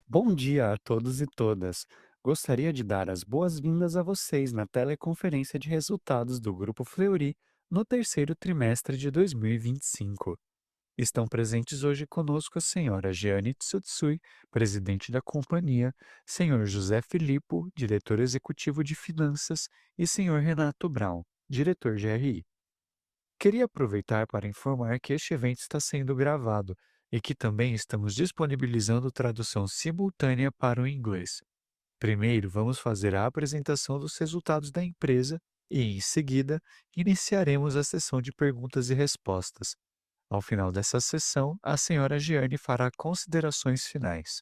Bom dia a todos e todas. Gostaria de dar as boas-vindas a vocês na teleconferência de resultados do Grupo Fleury no terceiro trimestre de 2025. Estão presentes hoje conosco a senhora Jeane Tsutsui, presidente da companhia, senhor José Filippo, diretor executivo de finanças, e senhor Renato Brown, diretor de RI. Queria aproveitar para informar que este evento está sendo gravado e que também estamos disponibilizando tradução simultânea para o inglês. Primeiro, vamos fazer a apresentação dos resultados da empresa e, em seguida, iniciaremos a sessão de perguntas e respostas. Ao final dessa sessão, a senhora Giane fará considerações finais.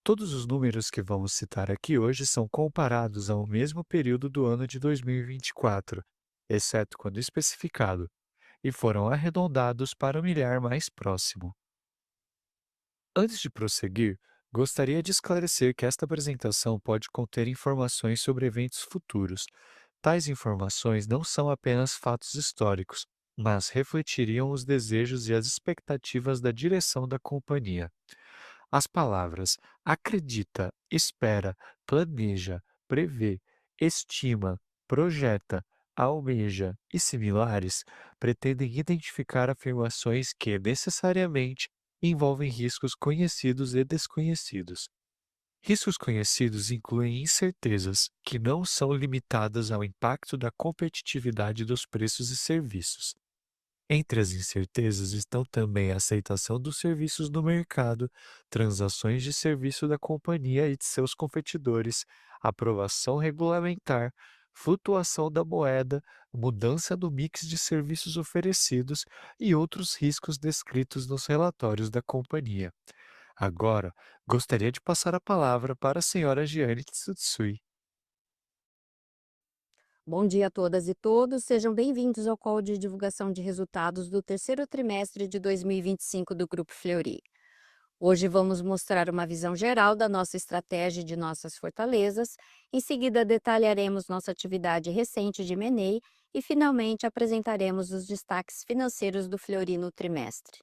Todos os números que vamos citar aqui hoje são comparados ao mesmo período do ano de 2024, exceto quando especificado, e foram arredondados para o milhar mais próximo. Antes de prosseguir, gostaria de esclarecer que esta apresentação pode conter informações sobre eventos futuros. Tais informações não são apenas fatos históricos, mas refletiriam os desejos e as expectativas da direção da companhia. As palavras acredita, espera, planeja, prevê, estima, projeta, almeja e similares pretendem identificar afirmações que, necessariamente, envolvem riscos conhecidos e desconhecidos. Riscos conhecidos incluem incertezas, que não são limitadas ao impacto da competitividade dos preços e serviços. Entre as incertezas estão também a aceitação dos serviços no mercado, transações de serviço da companhia e de seus competidores, aprovação regulamentar, flutuação da moeda, mudança do mix de serviços oferecidos e outros riscos descritos nos relatórios da companhia. Agora, gostaria de passar a palavra para a senhora Giane Tsutsui. Bom dia a todas e todos, sejam bem-vindos ao call de divulgação de resultados do terceiro trimestre de 2025 do Grupo Fleury. Hoje vamos mostrar uma visão geral da nossa estratégia e de nossas fortalezas, em seguida detalharemos nossa atividade recente de M&A e finalmente apresentaremos os destaques financeiros do Fleury no trimestre.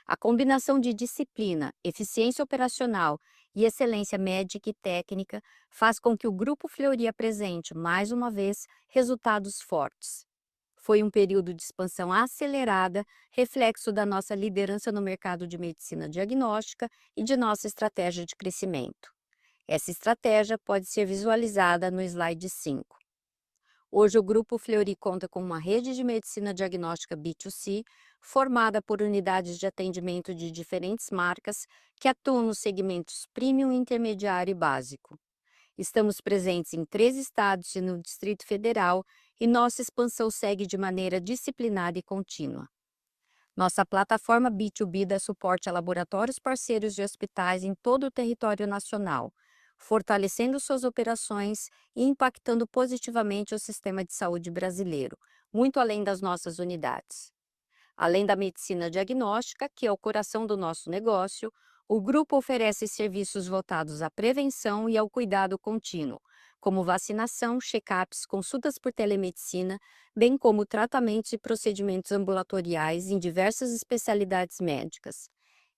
A combinação de disciplina, eficiência operacional e excelência médica e técnica faz com que o Grupo Fleury apresente, mais uma vez, resultados fortes. Foi um período de expansão acelerada, reflexo da nossa liderança no mercado de medicina diagnóstica e de nossa estratégia de crescimento. Essa estratégia pode ser visualizada no slide 5. Hoje, o Grupo Fleury conta com uma rede de medicina diagnóstica B2C, formada por unidades de atendimento de diferentes marcas que atuam nos segmentos premium, intermediário e básico. Estamos presentes em 3 estados e no Distrito Federal e nossa expansão segue de maneira disciplinada e contínua. Nossa plataforma B2B dá suporte a laboratórios parceiros de hospitais em todo o território nacional, fortalecendo suas operações e impactando positivamente o sistema de saúde brasileiro, muito além das nossas unidades. Além da medicina diagnóstica, que é o coração do nosso negócio, o grupo oferece serviços voltados à prevenção e ao cuidado contínuo, como vacinação, check-ups, consultas por telemedicina, bem como tratamentos e procedimentos ambulatoriais em diversas especialidades médicas.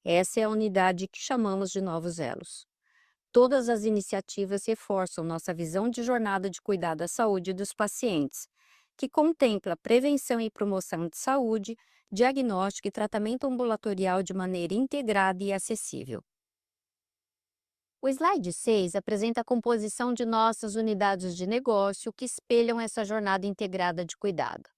Essa é a unidade que chamamos de Novos Elos. Todas as iniciativas reforçam nossa visão de jornada de cuidado à saúde dos pacientes, que contempla prevenção e promoção de saúde, diagnóstico e tratamento ambulatorial de maneira integrada e acessível. O slide 6 apresenta a composição de nossas unidades de negócio que espelham essa jornada integrada de cuidado.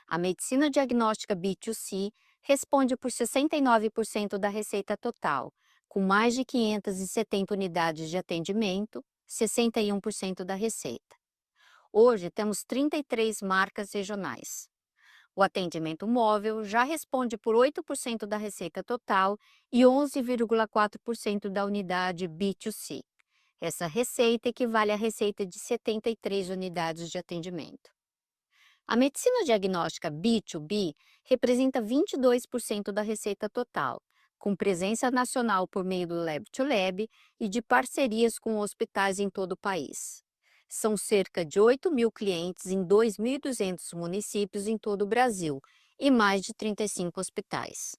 A medicina diagnóstica B2C responde por 69% da receita total, com mais de 570 unidades de atendimento, 61% da receita. Hoje temos 33 marcas regionais. O atendimento móvel já responde por 8% da receita total e 11,4% da unidade B2C. Essa receita equivale à receita de 73 unidades de atendimento. A medicina diagnóstica B2B representa 22% da receita total, com presença nacional por meio do Lab to Lab e de parcerias com hospitais em todo o país. São cerca de 8.000 clientes em 2.200 municípios em todo o Brasil e mais de 35 hospitais.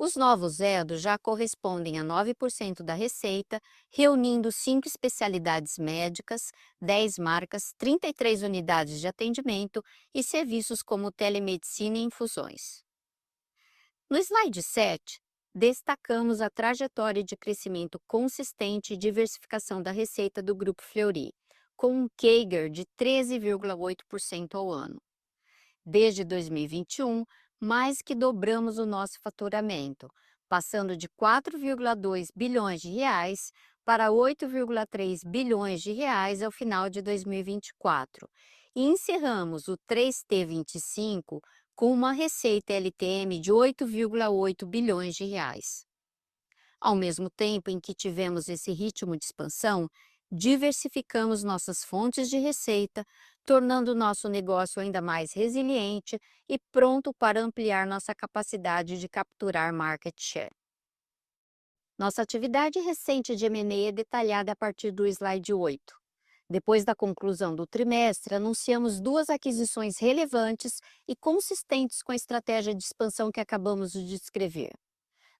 Os novos EDOs já correspondem a 9% da receita, reunindo 5 especialidades médicas, 10 marcas, 33 unidades de atendimento e serviços como telemedicina e infusões. No slide 7, destacamos a trajetória de crescimento consistente e diversificação da receita do Grupo Fleury, com um CAGR de 13,8% ao ano. Desde 2021, mais que dobramos o nosso faturamento, passando de 4,2 bilhões de reais para 8,3 bilhões de reais ao final de 2024. E encerramos o 3T25 com uma receita LTM de 8,8 bilhões de reais. Ao mesmo tempo em que tivemos esse ritmo de expansão, diversificamos nossas fontes de receita, tornando nosso negócio ainda mais resiliente e pronto para ampliar nossa capacidade de capturar market share. Nossa atividade recente de M&A é detalhada a partir do slide 8. Depois da conclusão do trimestre, anunciamos 2 aquisições relevantes e consistentes com a estratégia de expansão que acabamos de descrever.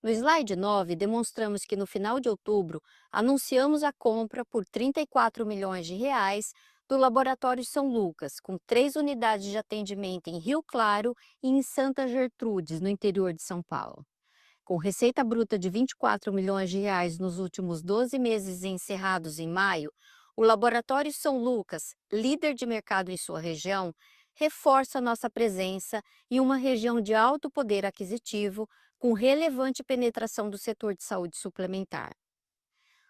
No slide 9, demonstramos que no final de outubro, anunciamos a compra por 34 milhões de reais do Laboratório São Lucas, com 3 unidades de atendimento em Rio Claro e em Santa Gertrudes, no interior de São Paulo. Com receita bruta de 24 milhões de reais nos últimos 12 meses encerrados em maio, o Laboratório São Lucas, líder de mercado em sua região, reforça nossa presença em uma região de alto poder aquisitivo, com relevante penetração do setor de saúde suplementar.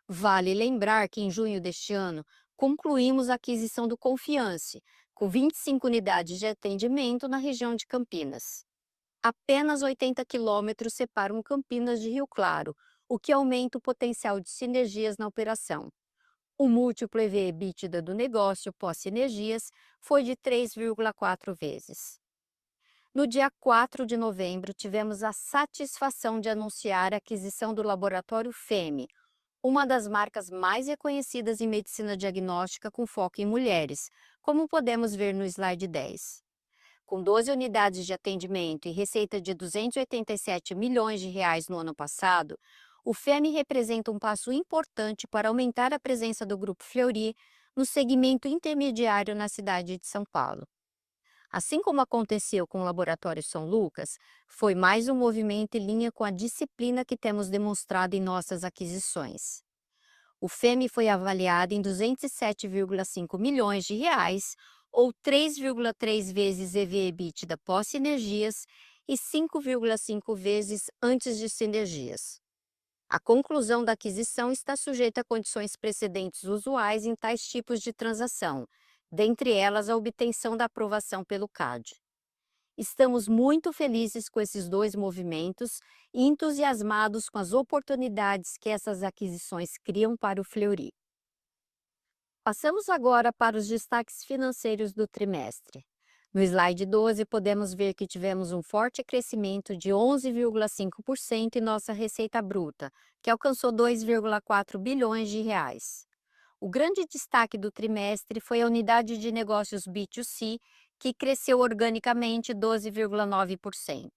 Vale lembrar que em junho deste ano, concluímos a aquisição do Confiance, com 25 unidades de atendimento na região de Campinas. Apenas 80 quilômetros separam Campinas de Rio Claro, o que aumenta o potencial de sinergias na operação. O múltiplo EV/EBITDA do negócio pós-sinergias foi de 3,4 vezes. No dia 4 de novembro, tivemos a satisfação de anunciar a aquisição do laboratório FEME, uma das marcas mais reconhecidas em medicina diagnóstica com foco em mulheres, como podemos ver no slide 10. Com 12 unidades de atendimento e receita de 287 milhões de reais no ano passado, o FEME representa um passo importante para aumentar a presença do Grupo Fleury no segmento intermediário na cidade de São Paulo. Assim como aconteceu com o Laboratório São Lucas, foi mais um movimento em linha com a disciplina que temos demonstrado em nossas aquisições. O FEME foi avaliado em 207,5 milhões de reais, ou 3,3 vezes EV/EBITDA pós-sinergias e 5,5 vezes antes de sinergias. A conclusão da aquisição está sujeita a condições precedentes usuais em tais tipos de transação, dentre elas a obtenção da aprovação pelo CAD. Estamos muito felizes com esses 2 movimentos e entusiasmados com as oportunidades que essas aquisições criam para o Fleury. Passamos agora para os destaques financeiros do trimestre. No slide 12, podemos ver que tivemos um forte crescimento de 11,5% em nossa receita bruta, que alcançou 2,4 bilhões de reais. O grande destaque do trimestre foi a unidade de negócios B2C, que cresceu organicamente 12,9%.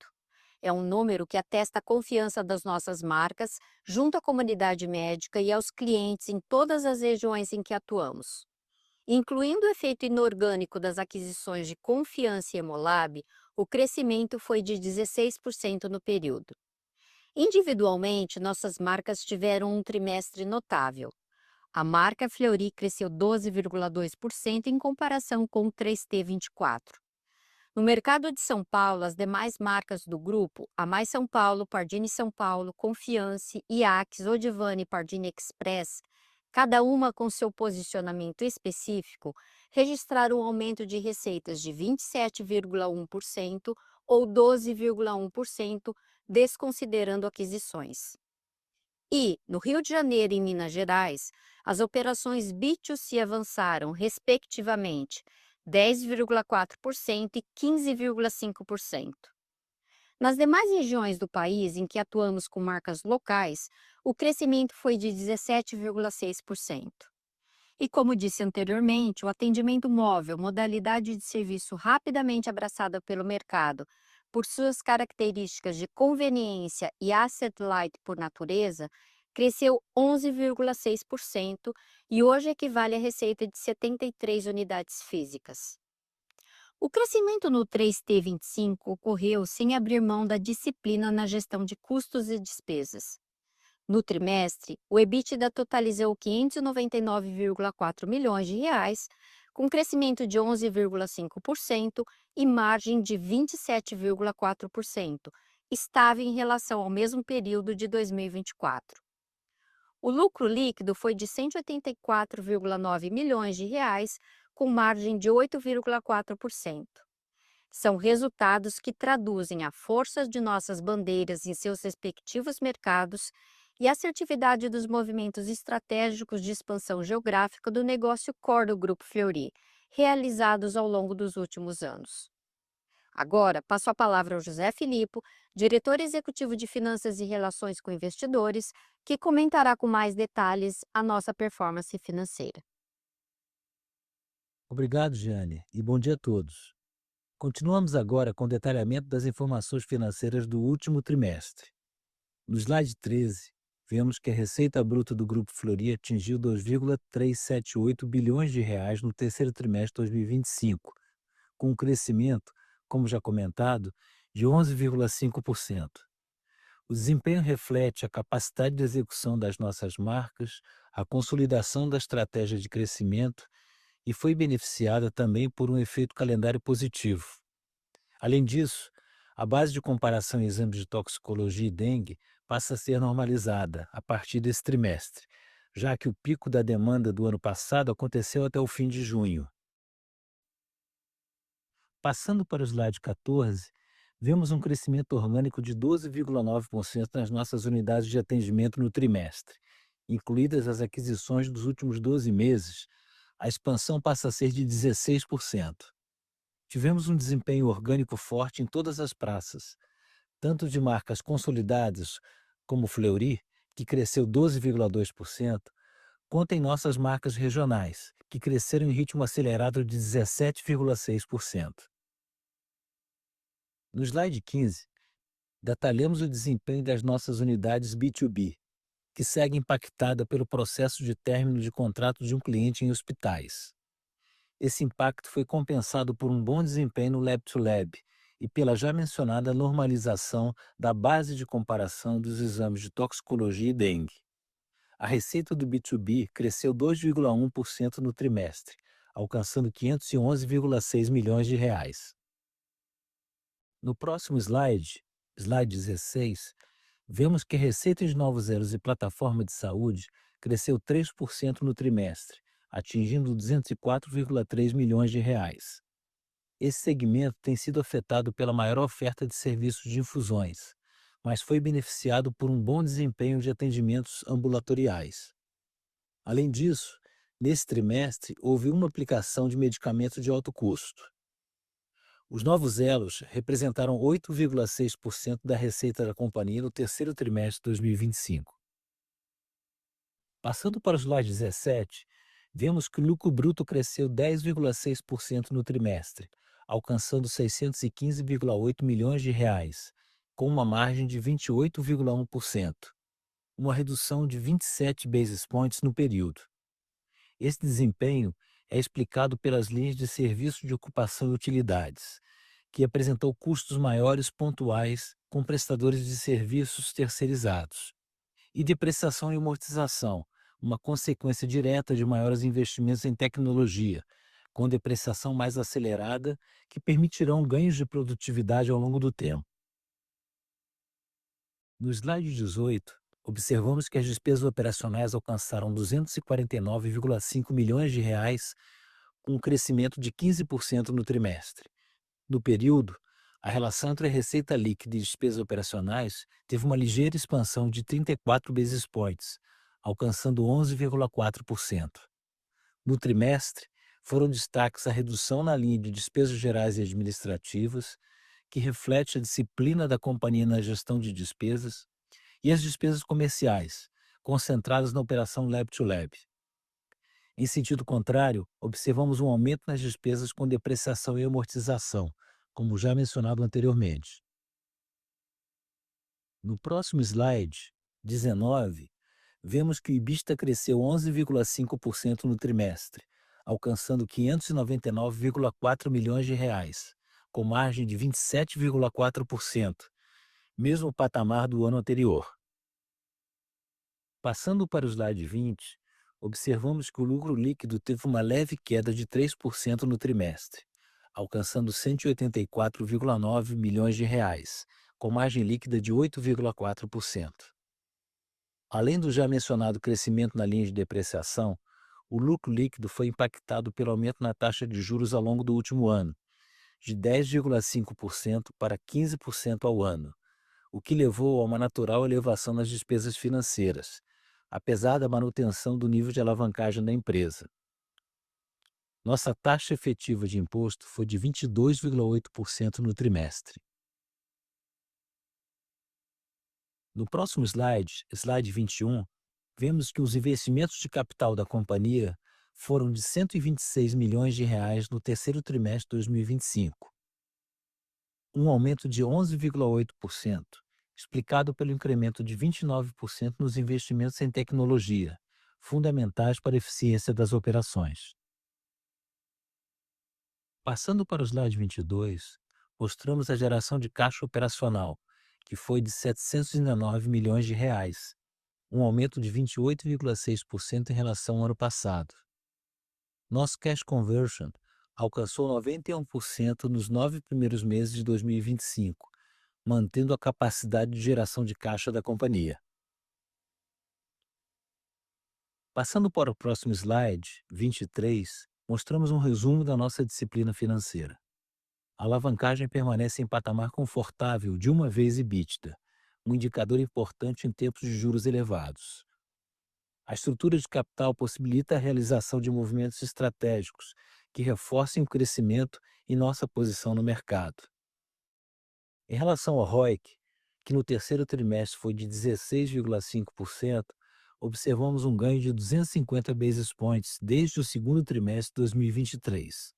É um número que atesta a confiança das nossas marcas junto à comunidade médica e aos clientes em todas as regiões em que atuamos. Incluindo o efeito inorgânico das aquisições de Confiance e Hemolab, o crescimento foi de 16% no período. Individualmente, nossas marcas tiveram um trimestre notável. A marca Fleury cresceu 12,2% em comparação com o 3T24. No mercado de São Paulo, as demais marcas do grupo, a Mais São Paulo, Pardini São Paulo, Confiance, Iax, Odivane e Pardini Express, cada uma com seu posicionamento específico, registraram um aumento de receitas de 27,1% ou 12,1%, desconsiderando aquisições. E, no Rio de Janeiro e em Minas Gerais, as operações B2C avançaram, respectivamente, 10,4% e 15,5%. Nas demais regiões do país em que atuamos com marcas locais, o crescimento foi de 17,6%. E como disse anteriormente, o atendimento móvel, modalidade de serviço rapidamente abraçada pelo mercado, por suas características de conveniência e asset light por natureza, cresceu 11,6% e hoje equivale à receita de 73 unidades físicas. O crescimento no 3T25 ocorreu sem abrir mão da disciplina na gestão de custos e despesas. No trimestre, o EBITDA totalizou 599,4 milhões de reais, com crescimento de 11,5% e margem de 27,4%, estável em relação ao mesmo período de 2024. O lucro líquido foi de 184,9 milhões de reais, com margem de 8,4%. São resultados que traduzem a força de nossas bandeiras em seus respectivos mercados e a assertividade dos movimentos estratégicos de expansão geográfica do negócio core do Grupo Fleury, realizados ao longo dos últimos anos. Agora, passo a palavra ao José Filippo, diretor executivo de Finanças e Relações com Investidores, que comentará com mais detalhes a nossa performance financeira. Obrigado, Giane, e bom dia a todos. Continuamos agora com o detalhamento das informações financeiras do último trimestre. No slide 13, vemos que a receita bruta do Grupo Fleury atingiu 2,378 bilhões de reais no terceiro trimestre de 2025, com um crescimento, como já comentado, de 11,5%. O desempenho reflete a capacidade de execução das nossas marcas, a consolidação da estratégia de crescimento e foi beneficiada também por um efeito calendário positivo. Além disso, a base de comparação em exames de toxicologia e dengue passa a ser normalizada a partir desse trimestre, já que o pico da demanda do ano passado aconteceu até o fim de junho. Passando para o slide 14, vemos um crescimento orgânico de 12,9% nas nossas unidades de atendimento no trimestre. Incluídas as aquisições dos últimos 12 meses, a expansão passa a ser de 16%. Tivemos um desempenho orgânico forte em todas as praças, tanto de marcas consolidadas, como Fleury, que cresceu 12,2%, quanto em nossas marcas regionais, que cresceram em ritmo acelerado de 17,6%. No slide 15, detalhamos o desempenho das nossas unidades B2B, que segue impactada pelo processo de término de contrato de um cliente em hospitais. Esse impacto foi compensado por um bom desempenho no Lab-to-Lab e pela já mencionada normalização da base de comparação dos exames de toxicologia e dengue. A receita do B2B cresceu 2,1% no trimestre, alcançando 511,6 milhões de reais. No próximo slide, slide 16, vemos que a receita de novos elos e plataforma de saúde cresceu 3% no trimestre, atingindo 204,3 milhões de reais. Esse segmento tem sido afetado pela maior oferta de serviços de infusões, mas foi beneficiado por um bom desempenho de atendimentos ambulatoriais. Além disso, nesse trimestre houve uma aplicação de medicamento de alto custo. Os novos elos representaram 8,6% da receita da companhia no terceiro trimestre de 2025. Passando para o slide 17, vemos que o lucro bruto cresceu 10,6% no trimestre, alcançando 615,8 milhões de reais, com uma margem de 28,1%, uma redução de 27 basis points no período. Esse desempenho é explicado pelas linhas de serviço de ocupação e utilidades, que apresentou custos maiores pontuais com prestadores de serviços terceirizados, e depreciação e amortização, uma consequência direta de maiores investimentos em tecnologia, com depreciação mais acelerada, que permitirão ganhos de produtividade ao longo do tempo. No slide 18, observamos que as despesas operacionais alcançaram 249,5 milhões de reais, com um crescimento de 15% no trimestre. No período, a relação entre a receita líquida e despesas operacionais teve uma ligeira expansão de 34 basis points, alcançando 11,4%. No trimestre, foram destaques a redução na linha de despesas gerais e administrativas, que reflete a disciplina da companhia na gestão de despesas, e as despesas comerciais, concentradas na operação Lab-to-Lab. Em sentido contrário, observamos um aumento nas despesas com depreciação e amortização, como já mencionado anteriormente. No próximo slide, 19, vemos que o EBITDA cresceu 11,5% no trimestre, alcançando 599,4 milhões de reais, com margem de 27,4%, mesmo patamar do ano anterior. Passando para o slide 20, observamos que o lucro líquido teve uma leve queda de 3% no trimestre, alcançando 184,9 milhões de reais, com margem líquida de 8,4%. Além do já mencionado crescimento na linha de depreciação, o lucro líquido foi impactado pelo aumento na taxa de juros ao longo do último ano, de 10,5% para 15% ao ano, o que levou a uma natural elevação nas despesas financeiras, apesar da manutenção do nível de alavancagem da empresa. Nossa taxa efetiva de imposto foi de 22,8% no trimestre. No próximo slide, slide 21, vemos que os investimentos de capital da companhia foram de 126 milhões de reais no terceiro trimestre de 2025, um aumento de 11,8%, explicado pelo incremento de 29% nos investimentos em tecnologia, fundamentais para a eficiência das operações. Passando para o slide 22, mostramos a geração de caixa operacional, que foi de 719 milhões de reais, um aumento de 28,6% em relação ao ano passado. Nosso cash conversion alcançou 91% nos 9 primeiros meses de 2025, mantendo a capacidade de geração de caixa da companhia. Passando para o próximo slide, 23, mostramos um resumo da nossa disciplina financeira. A alavancagem permanece em patamar confortável de uma vez EBITDA, um indicador importante em tempos de juros elevados. A estrutura de capital possibilita a realização de movimentos estratégicos que reforcem o crescimento e nossa posição no mercado. Em relação ao ROIC, que no terceiro trimestre foi de 16,5%, observamos um ganho de 250 basis points desde o segundo trimestre de 2023.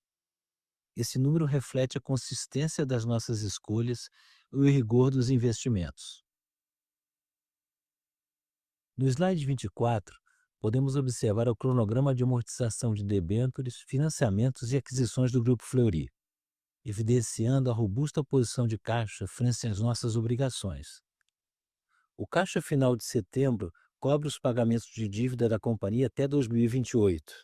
Esse número reflete a consistência das nossas escolhas e o rigor dos investimentos. No slide 24, podemos observar o cronograma de amortização de debêntures, financiamentos e aquisições do Grupo Fleury, evidenciando a robusta posição de caixa frente às nossas obrigações. O caixa final de setembro cobre os pagamentos de dívida da companhia até 2028.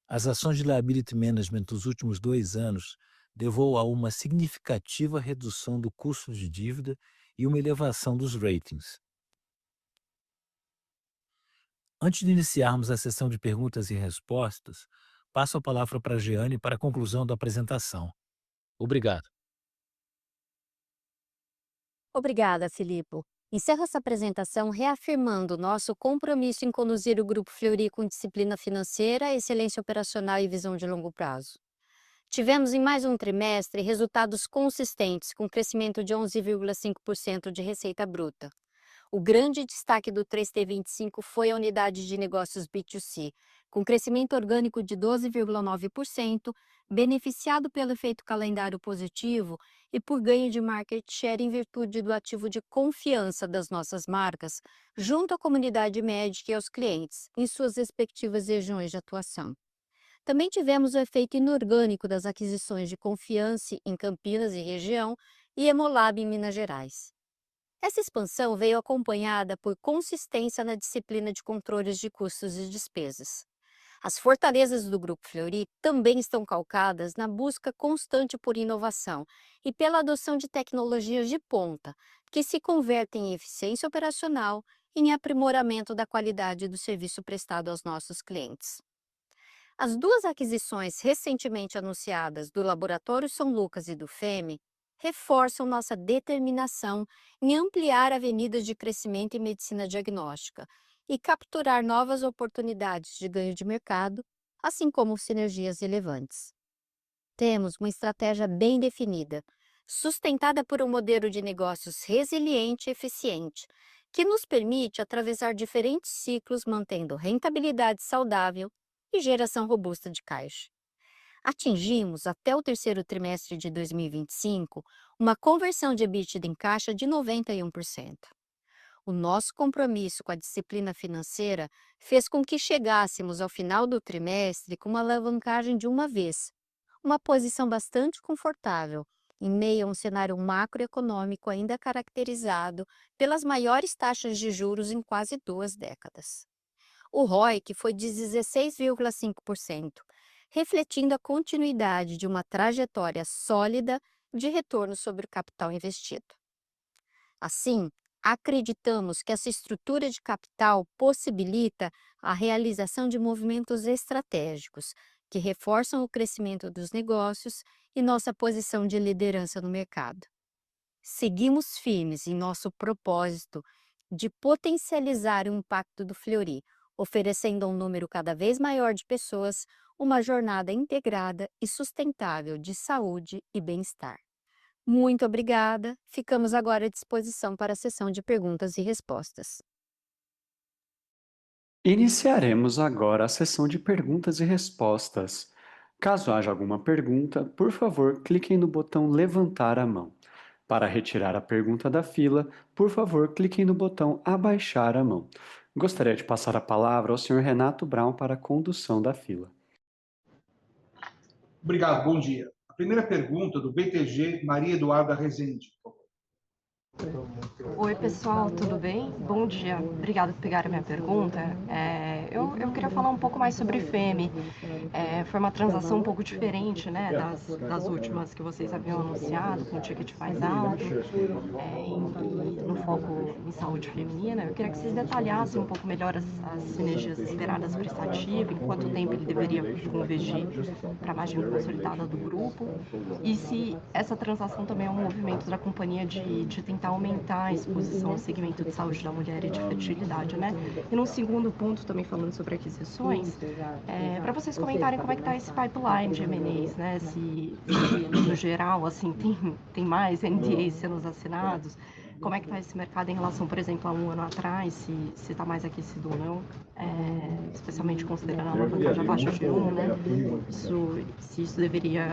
As ações de liability management dos últimos 2 anos levou a uma significativa redução do custo de dívida e uma elevação dos ratings. Antes de iniciarmos a sessão de perguntas e respostas, passo a palavra para a Jeane para a conclusão da apresentação. Obrigado. Obrigada, Filipe. Encerro essa apresentação reafirmando nosso compromisso em conduzir o Grupo Fleury com disciplina financeira, excelência operacional e visão de longo prazo. Tivemos em mais um trimestre resultados consistentes, com crescimento de 11,5% de receita bruta. O grande destaque do 3T25 foi a unidade de negócios B2C, com crescimento orgânico de 12,9%, beneficiado pelo efeito calendário positivo e por ganho de market share em virtude do ativo de confiança das nossas marcas, junto à comunidade médica e aos clientes, em suas respectivas regiões de atuação. Também tivemos o efeito inorgânico das aquisições de Confiance em Campinas e região e Hemolab em Minas Gerais. Essa expansão veio acompanhada por consistência na disciplina de controles de custos e despesas. As fortalezas do Grupo Fleury também estão calcadas na busca constante por inovação e pela adoção de tecnologias de ponta, que se convertem em eficiência operacional e em aprimoramento da qualidade do serviço prestado aos nossos clientes. As 2 aquisições recentemente anunciadas do Laboratório São Lucas e do FEME reforçam nossa determinação em ampliar avenidas de crescimento em medicina diagnóstica e capturar novas oportunidades de ganho de mercado, assim como sinergias relevantes. Temos uma estratégia bem definida, sustentada por um modelo de negócios resiliente e eficiente, que nos permite atravessar diferentes ciclos mantendo rentabilidade saudável e geração robusta de caixa. Atingimos, até o terceiro trimestre de 2025, uma conversão de EBITDA em caixa de 91%. O nosso compromisso com a disciplina financeira fez com que chegássemos ao final do trimestre com uma alavancagem de uma vez, uma posição bastante confortável, em meio a um cenário macroeconômico ainda caracterizado pelas maiores taxas de juros em quase 2 décadas. O ROIC foi de 16,5%, refletindo a continuidade de uma trajetória sólida de retorno sobre o capital investido. Assim, acreditamos que essa estrutura de capital possibilita a realização de movimentos estratégicos que reforçam o crescimento dos negócios e nossa posição de liderança no mercado. Seguimos firmes em nosso propósito de potencializar o impacto do Fleury, oferecendo a um número cada vez maior de pessoas uma jornada integrada e sustentável de saúde e bem-estar. Muito obrigada. Ficamos agora à disposição para a sessão de perguntas e respostas. Iniciaremos agora a sessão de perguntas e respostas. Caso haja alguma pergunta, por favor, cliquem no botão levantar a mão. Para retirar a pergunta da fila, por favor, cliquem no botão abaixar a mão. Gostaria de passar a palavra ao Sr. Renato Braun para a condução da fila. Obrigado, bom dia. A primeira pergunta do BTG, Maria Eduarda Rezende. Oi, pessoal, tudo bem? Bom dia, obrigada por pegar a minha pergunta. Eu queria falar um pouco mais sobre FEMI. Foi uma transação um pouco diferente, né, das últimas que vocês haviam anunciado, com um ticket mais alto, e no foco em saúde feminina. Eu queria que vocês detalhassem um pouco melhor as sinergias esperadas para esse ativo, em quanto tempo ele deveria convergir para a margem consolidada do grupo, e se essa transação também é um movimento da companhia de tentar aumentar a exposição ao segmento de saúde da mulher e de fertilidade, né? E num segundo ponto, também falando sobre aquisições, para vocês comentarem como é que está esse pipeline de M&As, né? Se no geral, assim, tem mais NDAs sendo assinados, como é que está esse mercado em relação, por exemplo, a um ano atrás, se está mais aquecido ou não, especialmente considerando a alavancagem abaixo de 1, né? Se isso deveria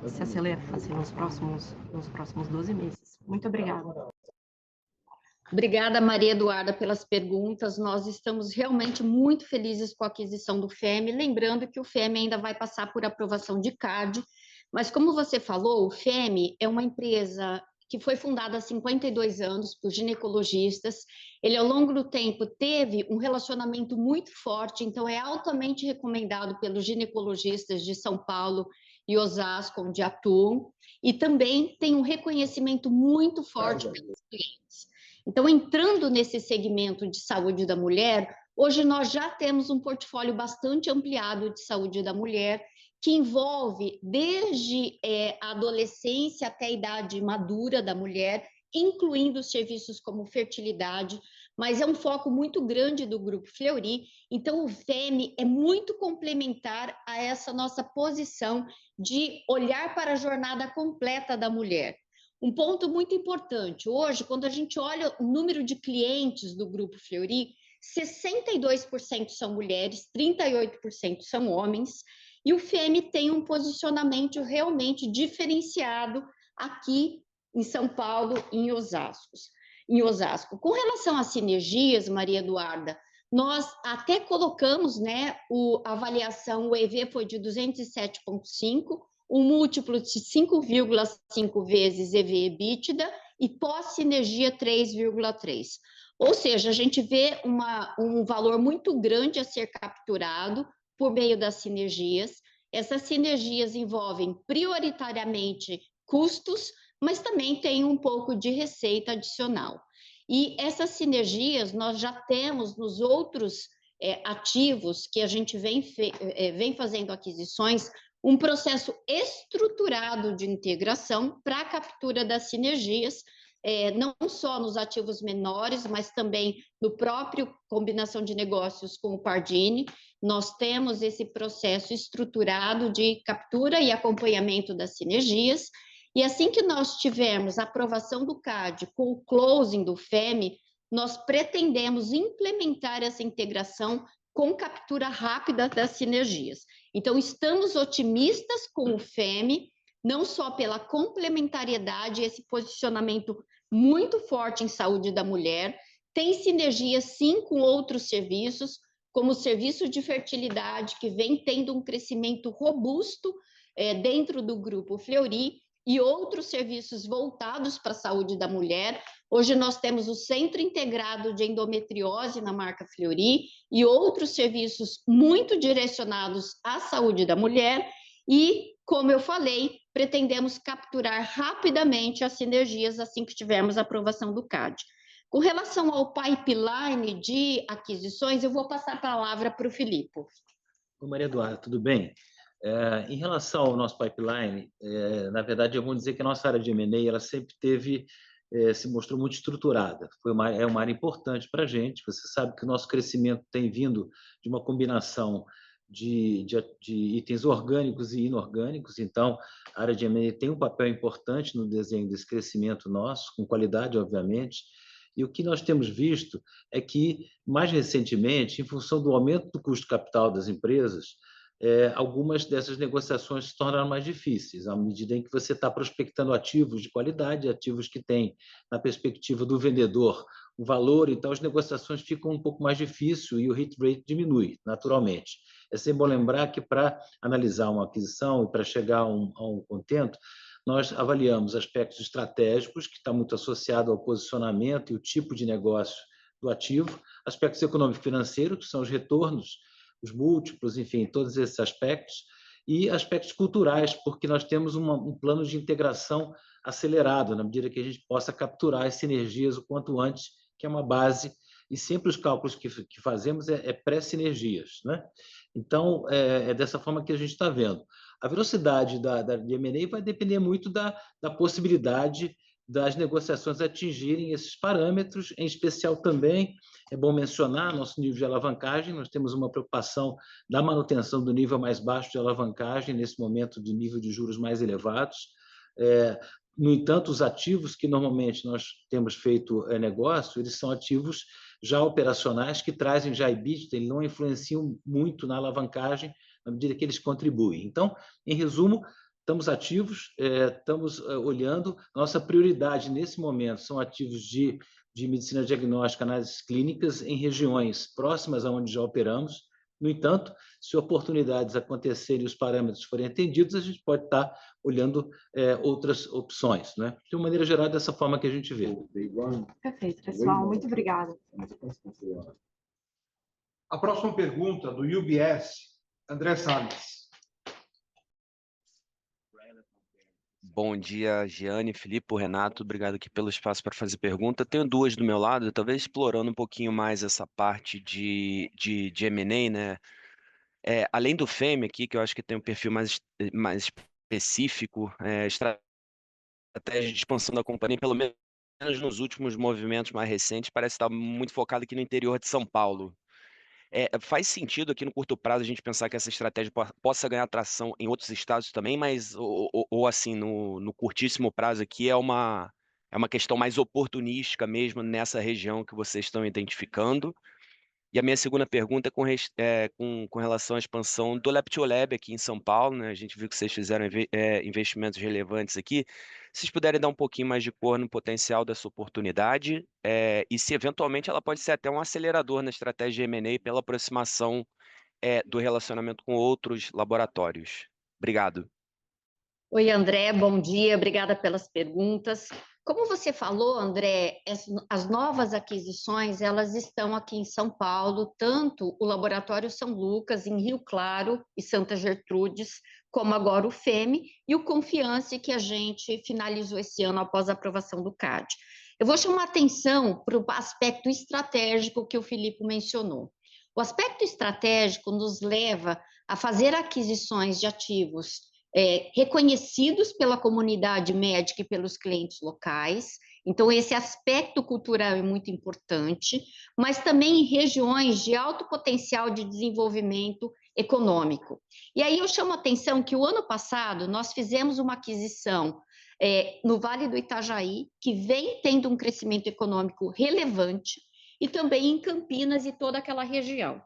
se acelerar assim, nos próximos 12 meses. Muito obrigada. Obrigada, Maria Eduarda, pelas perguntas. Nós estamos realmente muito felizes com a aquisição do FEMI, lembrando que o FEMI ainda vai passar por aprovação de CAD, mas como você falou, o FEMI é uma empresa que foi fundada há 52 anos por ginecologistas. Ele, ao longo do tempo, teve um relacionamento muito forte, então é altamente recomendado pelos ginecologistas de São Paulo e Osasco, onde atuam, e também tem um reconhecimento muito forte pelos clientes. Então, entrando nesse segmento de saúde da mulher, hoje nós já temos um portfólio bastante ampliado de saúde da mulher, que envolve desde a adolescência até a idade madura da mulher, incluindo serviços como fertilidade, mas é um foco muito grande do Grupo Fleury, então o FEMI é muito complementar a essa nossa posição de olhar para a jornada completa da mulher. Um ponto muito importante, hoje, quando a gente olha o número de clientes do Grupo Fleury, 62% são mulheres, 38% são homens, e o FEMI tem um posicionamento realmente diferenciado aqui em São Paulo, em Osasco. Com relação às sinergias, Maria Eduarda, nós até colocamos, né, a avaliação, o EV foi de 207,5, um múltiplo de 5,5 vezes EV/EBITDA e pós-sinergia 3,3. Ou seja, a gente vê um valor muito grande a ser capturado por meio das sinergias. Essas sinergias envolvem prioritariamente custos, mas também tem um pouco de receita adicional. E essas sinergias nós já temos nos outros ativos que a gente vem fazendo aquisições, um processo estruturado de integração para a captura das sinergias, não só nos ativos menores, mas também no próprio combinação de negócios com o Pardini. Nós temos esse processo estruturado de captura e acompanhamento das sinergias, e assim que nós tivermos a aprovação do CAD com o closing do FEMI, nós pretendemos implementar essa integração com captura rápida das sinergias. Então, estamos otimistas com o FEM, não só pela complementariedade, esse posicionamento muito forte em saúde da mulher, tem sinergia sim com outros serviços, como o serviço de fertilidade, que vem tendo um crescimento robusto dentro do Grupo Fleury, e outros serviços voltados para a saúde da mulher. Hoje nós temos o Centro Integrado de Endometriose na marca Fleury e outros serviços muito direcionados à saúde da mulher e, como eu falei, pretendemos capturar rapidamente as sinergias assim que tivermos a aprovação do CAD. Com relação ao pipeline de aquisições, eu vou passar a palavra para o Filipe. Oi, Maria Eduarda, tudo bem? Em relação ao nosso pipeline, na verdade, eu vou dizer que a nossa área de M&A ela sempre se mostrou muito estruturada. É uma área importante para a gente. Você sabe que o nosso crescimento tem vindo de uma combinação de itens orgânicos e inorgânicos. Então, a área de M&A tem um papel importante no desenho desse crescimento nosso, com qualidade, obviamente. E o que nós temos visto é que, mais recentemente, em função do aumento do custo de capital das empresas, algumas dessas negociações se tornaram mais difíceis, à medida em que você está prospectando ativos de qualidade, ativos que têm, na perspectiva do vendedor, o valor, então as negociações ficam um pouco mais difíceis e o hit rate diminui, naturalmente. É sempre bom lembrar que, para analisar uma aquisição e para chegar a um contento, nós avaliamos aspectos estratégicos, que está muito associado ao posicionamento e o tipo de negócio do ativo, aspectos econômico-financeiros, que são os retornos, os múltiplos, enfim, todos esses aspectos, e aspectos culturais, porque nós temos um plano de integração acelerado, na medida que a gente possa capturar as sinergias o quanto antes, que é uma base, e sempre os cálculos que fazemos é pré-sinergias, né? Então, é dessa forma que a gente está vendo. A velocidade de M&A vai depender muito da possibilidade das negociações atingirem esses parâmetros, em especial também, é bom mencionar nosso nível de alavancagem, nós temos uma preocupação da manutenção do nível mais baixo de alavancagem, nesse momento de nível de juros mais elevados. No entanto, os ativos que normalmente nós temos feito negócio, eles são ativos já operacionais que trazem já EBITDA, eles não influenciam muito na alavancagem, na medida que eles contribuem. Então, em resumo, estamos ativos, estamos olhando. Nossa prioridade nesse momento são ativos de medicina diagnóstica, análises clínicas em regiões próximas aonde já operamos. No entanto, se oportunidades acontecerem e os parâmetros forem atendidos, a gente pode estar olhando outras opções, né? De uma maneira geral, dessa forma que a gente vê. Perfeito, pessoal. Muito obrigada. A próxima pergunta, do UBS, André Salles. Bom dia, Giane, Filipe, Renato. Obrigado aqui pelo espaço para fazer pergunta. Tenho duas do meu lado, talvez explorando um pouquinho mais essa parte de M&A, né? Além do FEM aqui, que eu acho que tem um perfil mais específico, estratégia de expansão da companhia, pelo menos nos últimos movimentos mais recentes, parece estar muito focado aqui no interior de São Paulo. Faz sentido aqui no curto prazo a gente pensar que essa estratégia possa ganhar atração em outros estados também, mas ou assim, no curtíssimo prazo aqui é uma questão mais oportunística mesmo nessa região que vocês estão identificando. E a minha segunda pergunta é com relação à expansão do Leptiolab aqui em São Paulo, né? A gente viu que vocês fizeram investimentos relevantes aqui. Se vocês puderem dar um pouquinho mais de cor no potencial dessa oportunidade, e se eventualmente ela pode ser até um acelerador na estratégia de M&A pela aproximação do relacionamento com outros laboratórios. Obrigado. Oi, André, bom dia, obrigada pelas perguntas. Como você falou, André, as novas aquisições, elas estão aqui em São Paulo, tanto o Laboratório São Lucas, em Rio Claro e Santa Gertrudes, como agora o FEM e o Confiance, que a gente finalizou esse ano após a aprovação do CAD. Eu vou chamar atenção para o aspecto estratégico que o Filipe mencionou. O aspecto estratégico nos leva a fazer aquisições de ativos reconhecidos pela comunidade médica e pelos clientes locais. Então, esse aspecto cultural é muito importante, mas também em regiões de alto potencial de desenvolvimento econômico. E aí eu chamo a atenção que o ano passado nós fizemos uma aquisição no Vale do Itajaí, que vem tendo um crescimento econômico relevante, e também em Campinas e toda aquela região.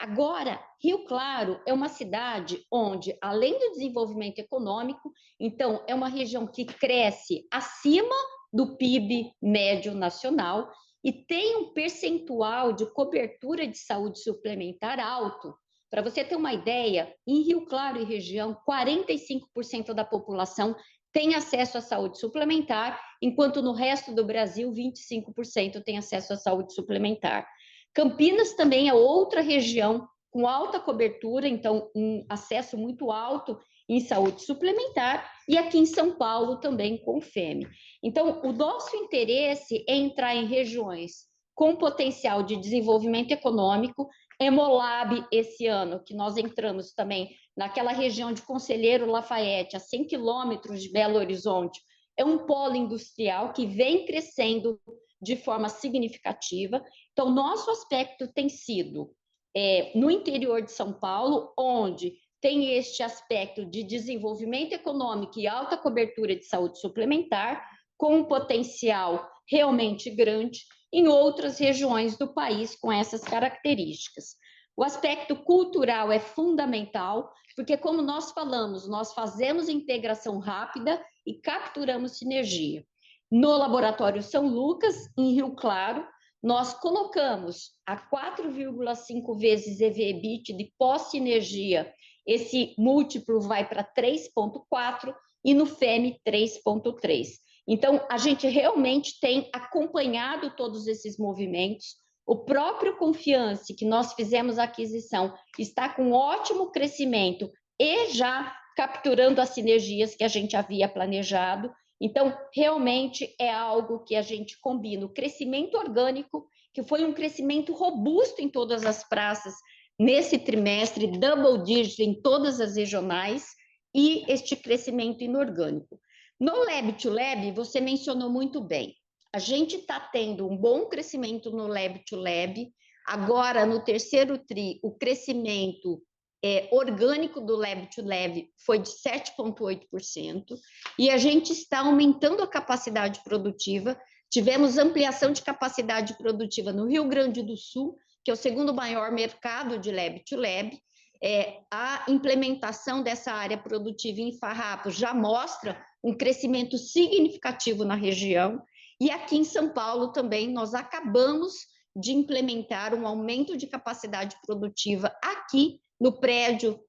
Agora, Rio Claro é uma cidade onde, além do desenvolvimento econômico, então é uma região que cresce acima do PIB médio nacional e tem um percentual de cobertura de saúde suplementar alto. Para você ter uma ideia, em Rio Claro e região, 45% da população tem acesso à saúde suplementar, enquanto no resto do Brasil, 25% tem acesso à saúde suplementar. Campinas também é outra região com alta cobertura, então um acesso muito alto em saúde suplementar, e aqui em São Paulo também com FEME. Então, o nosso interesse é entrar em regiões com potencial de desenvolvimento econômico. Hemolab, esse ano, que nós entramos também naquela região de Conselheiro Lafayette, a 100 quilômetros de Belo Horizonte, é um polo industrial que vem crescendo de forma significativa. Então, nosso aspecto tem sido no interior de São Paulo, onde tem este aspecto de desenvolvimento econômico e alta cobertura de saúde suplementar, com um potencial realmente grande, em outras regiões do país com essas características. O aspecto cultural é fundamental, porque, como nós falamos, nós fazemos integração rápida e capturamos sinergia. No Laboratório São Lucas, em Rio Claro, nós colocamos a 4,5 vezes EV/EBIT de pós-sinergia. Esse múltiplo vai para 3,4 e no FEME 3,3. Então, a gente realmente tem acompanhado todos esses movimentos. O próprio Confiance, que nós fizemos a aquisição, está com ótimo crescimento e já capturando as sinergias que a gente havia planejado. Então, realmente é algo que a gente combina. O crescimento orgânico, que foi um crescimento robusto em todas as praças nesse trimestre, double digit em todas as regionais, e este crescimento inorgânico. No Lab to Lab, você mencionou muito bem. A gente está tendo um bom crescimento no Lab to Lab. Agora, no terceiro TRI, o crescimento orgânico do Lab to Lab foi de 7,8%, e a gente está aumentando a capacidade produtiva. Tivemos ampliação de capacidade produtiva no Rio Grande do Sul, que é o segundo maior mercado de Lab to Lab. A implementação dessa área produtiva em Farrapos já mostra um crescimento significativo na região, e aqui em São Paulo também nós acabamos de implementar um aumento de capacidade produtiva aqui no prédio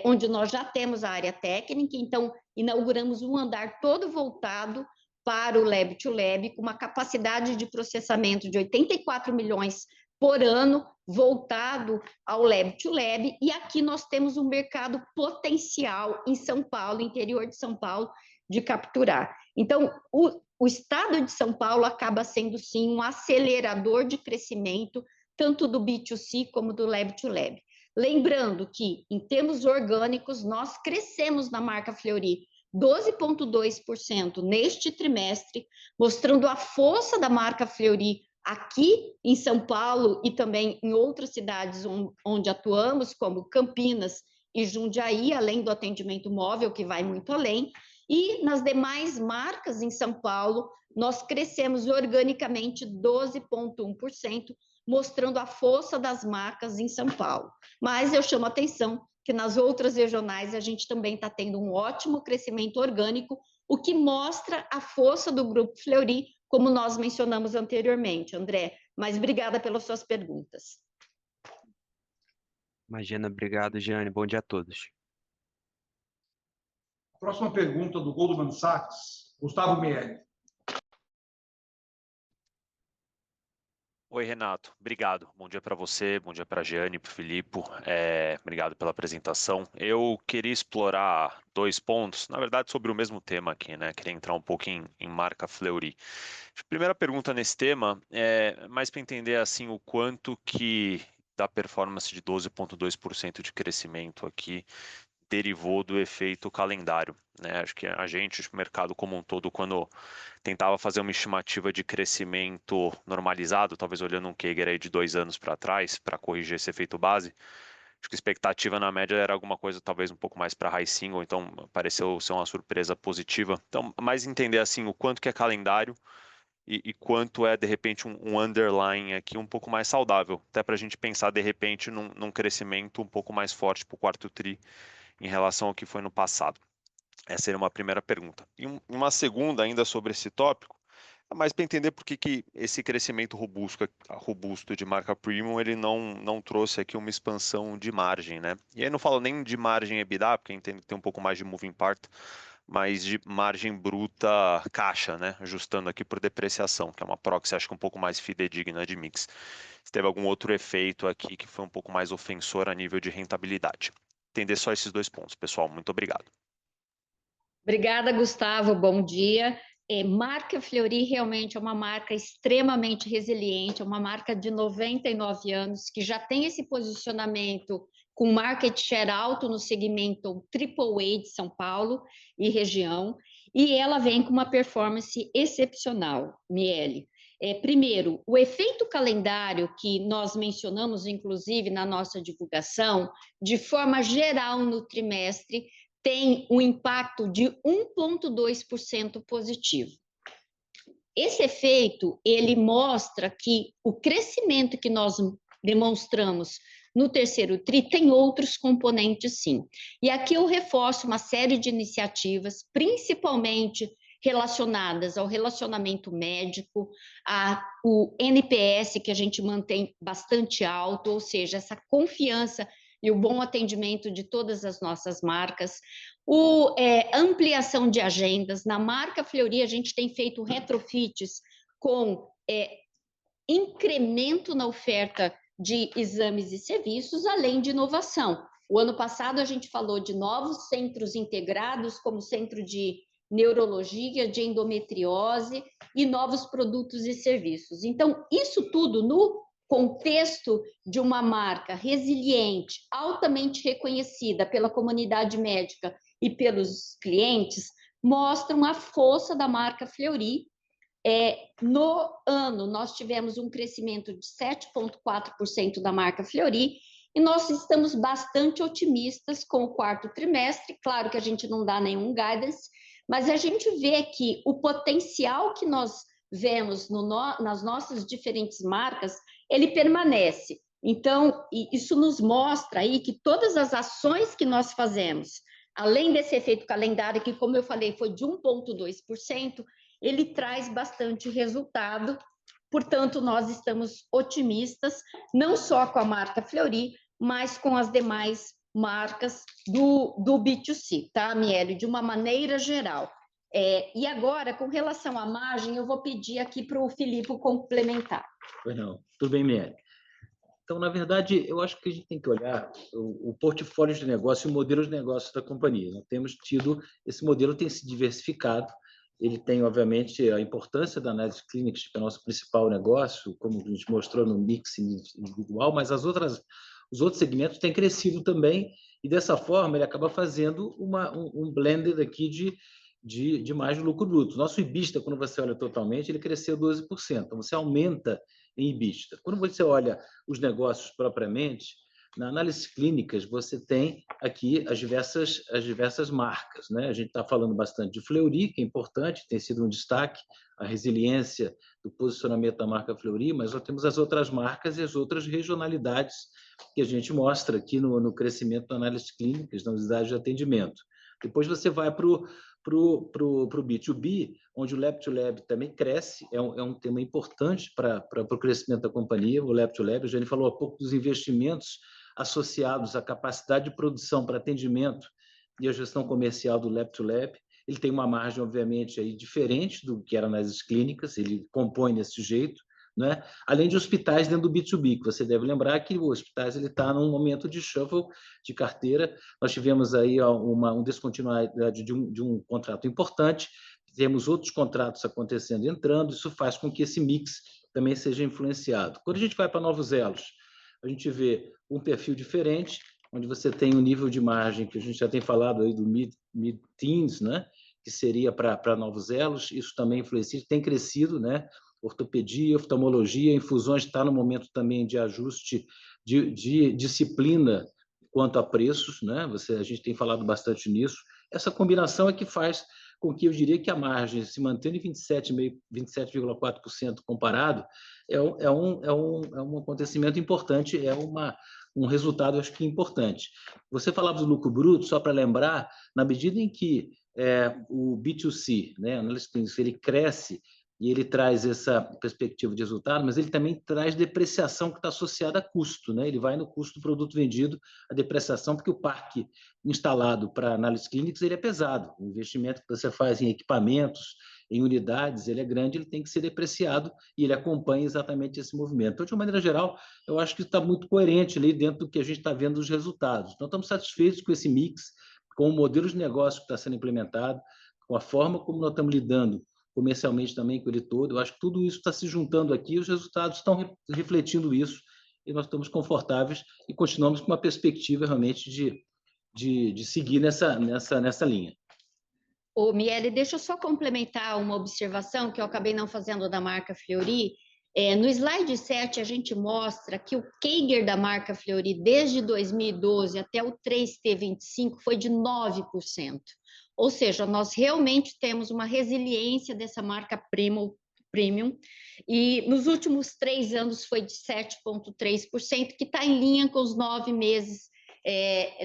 onde nós já temos a área técnica. Então inauguramos um andar todo voltado para o Lab to Lab, com uma capacidade de processamento de 84 milhões por ano, voltado ao Lab to Lab, e aqui nós temos um mercado potencial em São Paulo, interior de São Paulo, de capturar. Então, o estado de São Paulo acaba sendo, sim, um acelerador de crescimento, tanto do B2C como do Lab to Lab. Lembrando que, em termos orgânicos, nós crescemos na marca Fleury 12,2% neste trimestre, mostrando a força da marca Fleury aqui em São Paulo e também em outras cidades onde atuamos, como Campinas e Jundiaí, além do atendimento móvel, que vai muito além. E nas demais marcas em São Paulo, nós crescemos organicamente 12,1%, mostrando a força das marcas em São Paulo. Mas eu chamo a atenção que nas outras regionais a gente também está tendo um ótimo crescimento orgânico, o que mostra a força do Grupo Fleury, como nós mencionamos anteriormente, André. Mas obrigada pelas suas perguntas. Imagina, obrigado, Jeane. Bom dia a todos. A próxima pergunta do Goldman Sachs, Gustavo Miele. Oi, Renato. Obrigado. Bom dia para você, bom dia para a Jeane, para o Filipe. Obrigado pela apresentação. Eu queria explorar dois pontos, na verdade, sobre o mesmo tema aqui, né? Queria entrar um pouco em marca Fleury. Primeira pergunta nesse tema é mais para entender assim o quanto que da performance de 12,2% de crescimento aqui derivou do efeito calendário, né? Acho que a gente, o mercado como um todo, quando tentava fazer uma estimativa de crescimento normalizado, talvez olhando um CAGR aí de 2 anos para trás, para corrigir esse efeito base, acho que a expectativa na média era alguma coisa talvez um pouco mais para high single, então pareceu ser uma surpresa positiva. Então, mais entender assim o quanto que é calendário e quanto é, de repente, um underlying aqui um pouco mais saudável, até para a gente pensar, de repente, num crescimento um pouco mais forte para o quarto tri em relação ao que foi no passado. Essa seria uma primeira pergunta. E uma segunda ainda sobre esse tópico, é mais para entender por que esse crescimento robusto de marca premium ele não trouxe aqui uma expansão de margem, né? E aí não falo nem de margem EBITDA, porque entendo que tem um pouco mais de moving part, mas de margem bruta caixa, né? Ajustando aqui por depreciação, que é uma proxy acho que um pouco mais fidedigna de mix. Se teve algum outro efeito aqui que foi um pouco mais ofensor a nível de rentabilidade. Entender só esses dois pontos, pessoal. Muito obrigado. Obrigada, Gustavo. Bom dia. Marca Fleury realmente é uma marca extremamente resiliente, é uma marca de 99 anos, que já tem esse posicionamento com market share alto no segmento AAA de São Paulo e região, e ela vem com uma performance excepcional, Miele. Primeiro, o efeito calendário que nós mencionamos, inclusive, na nossa divulgação, de forma geral no trimestre, tem um impacto de 1,2% positivo. Esse efeito, ele mostra que o crescimento que nós demonstramos no terceiro TRI tem outros componentes, sim. E aqui eu reforço uma série de iniciativas, principalmente relacionadas ao relacionamento médico, o NPS, que a gente mantém bastante alto, ou seja, essa confiança e o bom atendimento de todas as nossas marcas, ampliação de agendas. Na marca Fleury, a gente tem feito retrofits com incremento na oferta de exames e serviços, além de inovação. O ano passado, a gente falou de novos centros integrados, como centro de neurologia, de endometriose e novos produtos e serviços. Então, isso tudo no contexto de uma marca resiliente, altamente reconhecida pela comunidade médica e pelos clientes, mostram a força da marca Fleury. No ano, nós tivemos um crescimento de 7,4% da marca Fleury e nós estamos bastante otimistas com o quarto trimestre. Claro que a gente não dá nenhum guidance, mas a gente vê que o potencial que nós vemos nas nossas diferentes marcas, ele permanece. Então, isso nos mostra aí que todas as ações que nós fazemos, além desse efeito calendário, que, como eu falei, foi de 1,2%, ele traz bastante resultado. Portanto, nós estamos otimistas, não só com a marca Fleury, mas com as demais marcas do B2C, tá, Miele? De uma maneira geral. E agora, com relação à margem, eu vou pedir aqui para o Filipe complementar. Pois não. Tudo bem, Miele? Então, na verdade, eu acho que a gente tem que olhar o portfólio de negócio e o modelo de negócio da companhia. Nós temos tido, esse modelo tem se diversificado, ele tem, obviamente, a importância da análise clínica, que é o nosso principal negócio, como a gente mostrou no mix individual, mas os outros segmentos têm crescido também, e dessa forma ele acaba fazendo um blended aqui de mais lucro bruto. Nosso EBITDA, quando você olha totalmente, ele cresceu 12%, então você aumenta em EBITDA. Quando você olha os negócios propriamente, na análise clínicas, você tem aqui as diversas marcas, né? A gente está falando bastante de Fleury, que é importante, tem sido um destaque, a resiliência do posicionamento da marca Fleury, mas nós temos as outras marcas e as outras regionalidades que a gente mostra aqui no crescimento da análise clínicas, nas unidades de atendimento. Depois você vai para o B2B, onde o Lab-to-Lab também cresce, é um tema importante para o crescimento da companhia, o Lab-to-Lab. A gente falou há pouco dos investimentos associados à capacidade de produção para atendimento e a gestão comercial do Lab-to-Lab. Ele tem uma margem, obviamente, aí diferente do que era nas clínicas, ele compõe desse jeito, né? Além de hospitais dentro do B2B, que você deve lembrar que o hospitais está num momento de shuffle de carteira. Nós tivemos aí uma descontinuidade de um contrato importante, temos outros contratos acontecendo, entrando, isso faz com que esse mix também seja influenciado. Quando a gente vai para novos elos, a gente vê um perfil diferente, onde você tem um nível de margem que a gente já tem falado aí do mid-teens, né? Que seria para novos elos, isso também influencia, tem crescido, né? Ortopedia, oftalmologia, infusões está no momento também de ajuste de disciplina quanto a preços, né? A gente tem falado bastante nisso. Essa combinação é que faz com que eu diria que a margem, se mantendo em 27,4% comparado, é um acontecimento importante, um resultado, acho que importante. Você falava do lucro bruto, só para lembrar, na medida em que o B2C, né, Analytics Clinics, ele cresce e ele traz essa perspectiva de resultado, mas ele também traz depreciação que está associada a custo, né? Ele vai no custo do produto vendido, a depreciação, porque o parque instalado para Analytics Clinics ele é pesado. O investimento que você faz em equipamentos, em unidades, ele é grande, ele tem que ser depreciado e ele acompanha exatamente esse movimento. Então, de uma maneira geral, eu acho que está muito coerente ali dentro do que a gente está vendo dos resultados. Então, estamos satisfeitos com esse mix, com o modelo de negócio que está sendo implementado, com a forma como nós estamos lidando comercialmente também com ele todo. Eu acho que tudo isso está se juntando aqui, os resultados estão refletindo isso, e nós estamos confortáveis e continuamos com uma perspectiva realmente de seguir nessa linha. Ô, Miele, deixa eu só complementar uma observação que eu acabei não fazendo da marca Fleury. No slide 7, a gente mostra que o CAGR da marca Fleury desde 2012 até o 3T25 foi de 9%. Ou seja, nós realmente temos uma resiliência dessa marca premium, e nos últimos 3 anos foi de 7,3%, que está em linha com os 9 meses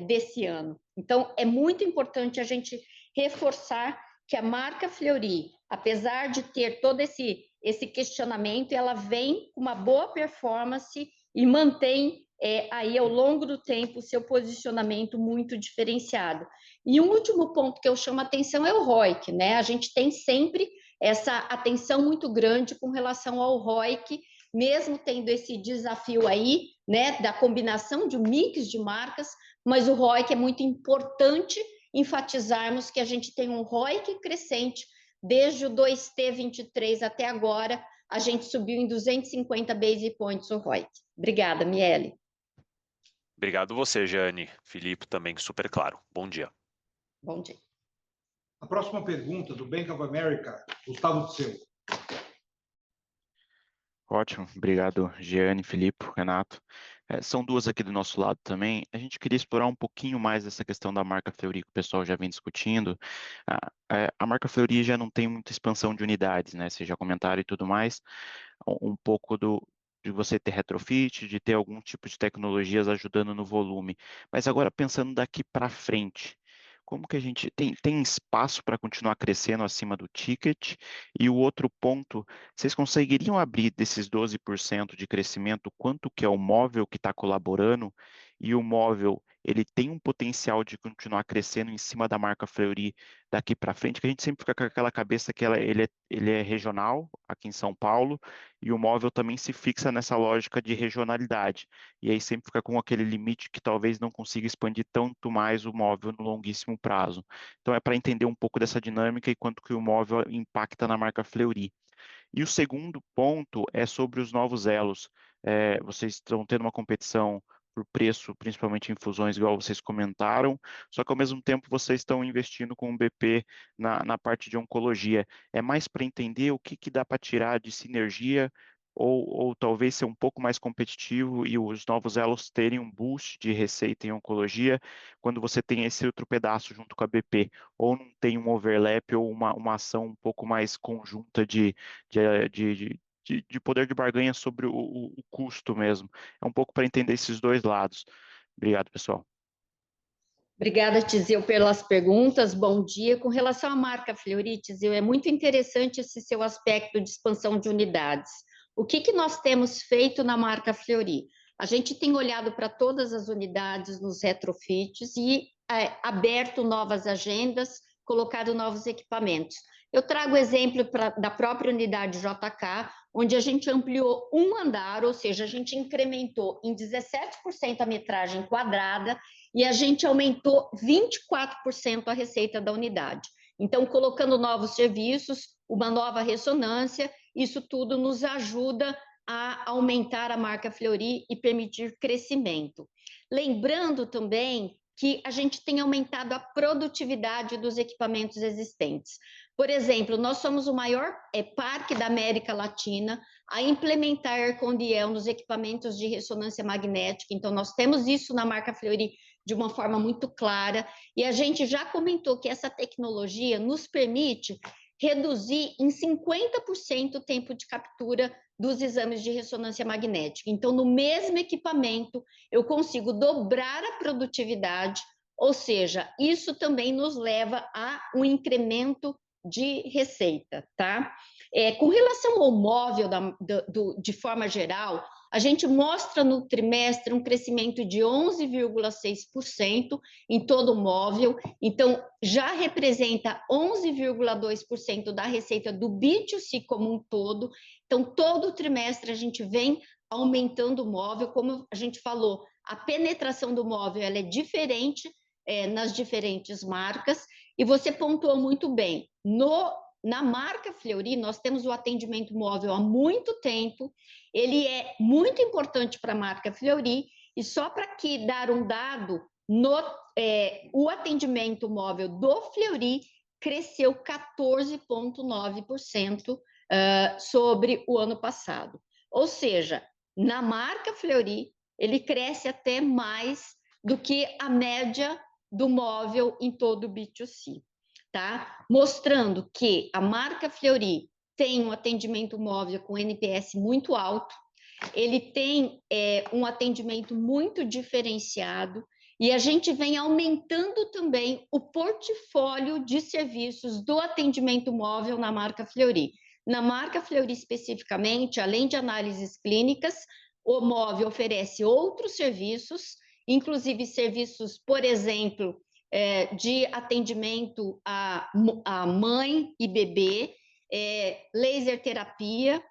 desse ano. Então, é muito importante a gente reforçar que a marca Fleury, apesar de ter todo esse questionamento, ela vem com uma boa performance e mantém aí ao longo do tempo o seu posicionamento muito diferenciado. E um último ponto que eu chamo a atenção é o ROIC, né? A gente tem sempre essa atenção muito grande com relação ao ROIC, mesmo tendo esse desafio aí, né, da combinação de um mix de marcas, mas o ROIC é muito importante enfatizarmos que a gente tem um ROIC crescente desde o 2T23 até agora, a gente subiu em 250 base points o ROIC. Obrigada, Miele. Obrigado você, Jane. Filipe também, super claro. Bom dia. Bom dia. A próxima pergunta do Bank of America, Gustavo Tseu. Ótimo, obrigado, Giane, Filipe, Renato. São duas aqui do nosso lado também. A gente queria explorar um pouquinho mais essa questão da marca Fleury, que o pessoal já vem discutindo. A marca Fleury já não tem muita expansão de unidades, né? Vocês já comentaram e tudo mais. Um pouco de você ter retrofit, de ter algum tipo de tecnologias ajudando no volume. Mas agora, pensando daqui para frente, como que a gente tem espaço para continuar crescendo acima do ticket? E o outro ponto, vocês conseguiriam abrir desses 12% de crescimento, quanto que é o móvel que está colaborando? E o móvel, ele tem um potencial de continuar crescendo em cima da marca Fleury daqui para frente, que a gente sempre fica com aquela cabeça que ele é regional, aqui em São Paulo, e o móvel também se fixa nessa lógica de regionalidade. E aí sempre fica com aquele limite que talvez não consiga expandir tanto mais o móvel no longuíssimo prazo. Então é para entender um pouco dessa dinâmica e quanto que o móvel impacta na marca Fleury. E o segundo ponto é sobre os novos elos. Vocês estão tendo uma competição por preço, principalmente em fusões, igual vocês comentaram, só que ao mesmo tempo vocês estão investindo com o BP na parte de oncologia. É mais para entender o que dá para tirar de sinergia ou talvez ser um pouco mais competitivo e os novos elos terem um boost de receita em oncologia quando você tem esse outro pedaço junto com a BP, ou não tem um overlap ou uma ação um pouco mais conjunta de poder de barganha sobre o custo mesmo. É um pouco para entender esses dois lados. Obrigado, pessoal. Obrigada, Tizeu, pelas perguntas. Bom dia. Com relação à marca Fleury, Tizeu, é muito interessante esse seu aspecto de expansão de unidades. O que nós temos feito na marca Fleury? A gente tem olhado para todas as unidades nos retrofits e aberto novas agendas, colocado novos equipamentos. Eu trago o exemplo da própria unidade JK, onde a gente ampliou um andar, ou seja, a gente incrementou em 17% a metragem quadrada e a gente aumentou 24% a receita da unidade. Então, colocando novos serviços, uma nova ressonância, isso tudo nos ajuda a aumentar a marca Fleury e permitir crescimento. Lembrando também que a gente tem aumentado a produtividade dos equipamentos existentes. Por exemplo, nós somos o maior parque da América Latina a implementar Ercondiel nos equipamentos de ressonância magnética, então nós temos isso na marca Fleury de uma forma muito clara, e a gente já comentou que essa tecnologia nos permite reduzir em 50% o tempo de captura dos exames de ressonância magnética. Então, no mesmo equipamento, eu consigo dobrar a produtividade, ou seja, isso também nos leva a um incremento de receita, tá? Com relação ao móvel, de forma geral, a gente mostra no trimestre um crescimento de 11,6% em todo o móvel, então já representa 11,2% da receita do B2C como um todo. Então, todo trimestre a gente vem aumentando o móvel, como a gente falou, a penetração do móvel ela é diferente nas diferentes marcas, e você pontuou muito bem, na marca Fleury, nós temos o atendimento móvel há muito tempo, ele é muito importante para a marca Fleury, e só para aqui dar um dado, o atendimento móvel do Fleury cresceu 14,9% sobre o ano passado. Ou seja, na marca Fleury, ele cresce até mais do que a média do móvel em todo o B2C. Tá? Mostrando que a marca Fleury tem um atendimento móvel com NPS muito alto, ele tem um atendimento muito diferenciado, e a gente vem aumentando também o portfólio de serviços do atendimento móvel na marca Fleury. Na marca Fleury especificamente, além de análises clínicas, o móvel oferece outros serviços, inclusive serviços, por exemplo, de atendimento à mãe e bebê, laser terapia.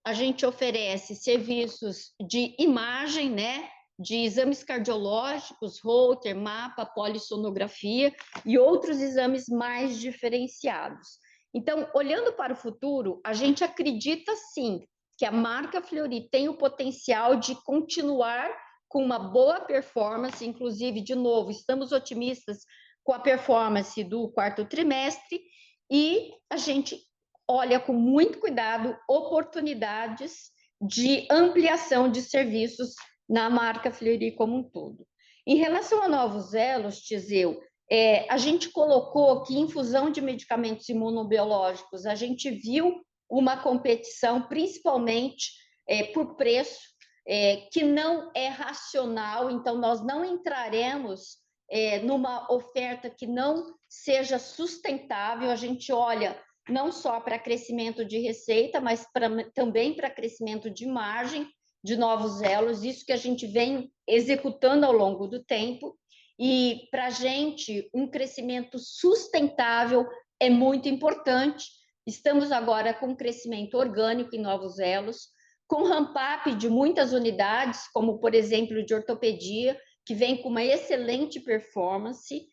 A gente oferece serviços de imagem, né, de exames cardiológicos, Holter, mapa, polissonografia e outros exames mais diferenciados. Então, olhando para o futuro, a gente acredita sim que a marca Fleury tem o potencial de continuar com uma boa performance, inclusive, de novo, estamos otimistas com a performance do quarto trimestre, e a gente olha com muito cuidado oportunidades de ampliação de serviços na marca Fleury como um todo. Em relação a novos elos, Tiseu, a gente colocou que infusão de medicamentos imunobiológicos, a gente viu uma competição, principalmente por preço, que não é racional, então nós não entraremos numa oferta que não seja sustentável. A gente olha não só para crescimento de receita, mas também para crescimento de margem de novos elos, isso que a gente vem executando ao longo do tempo, e para a gente um crescimento sustentável é muito importante. Estamos agora com crescimento orgânico em novos elos, com ramp-up de muitas unidades, como, por exemplo, de ortopedia, que vem com uma excelente performance,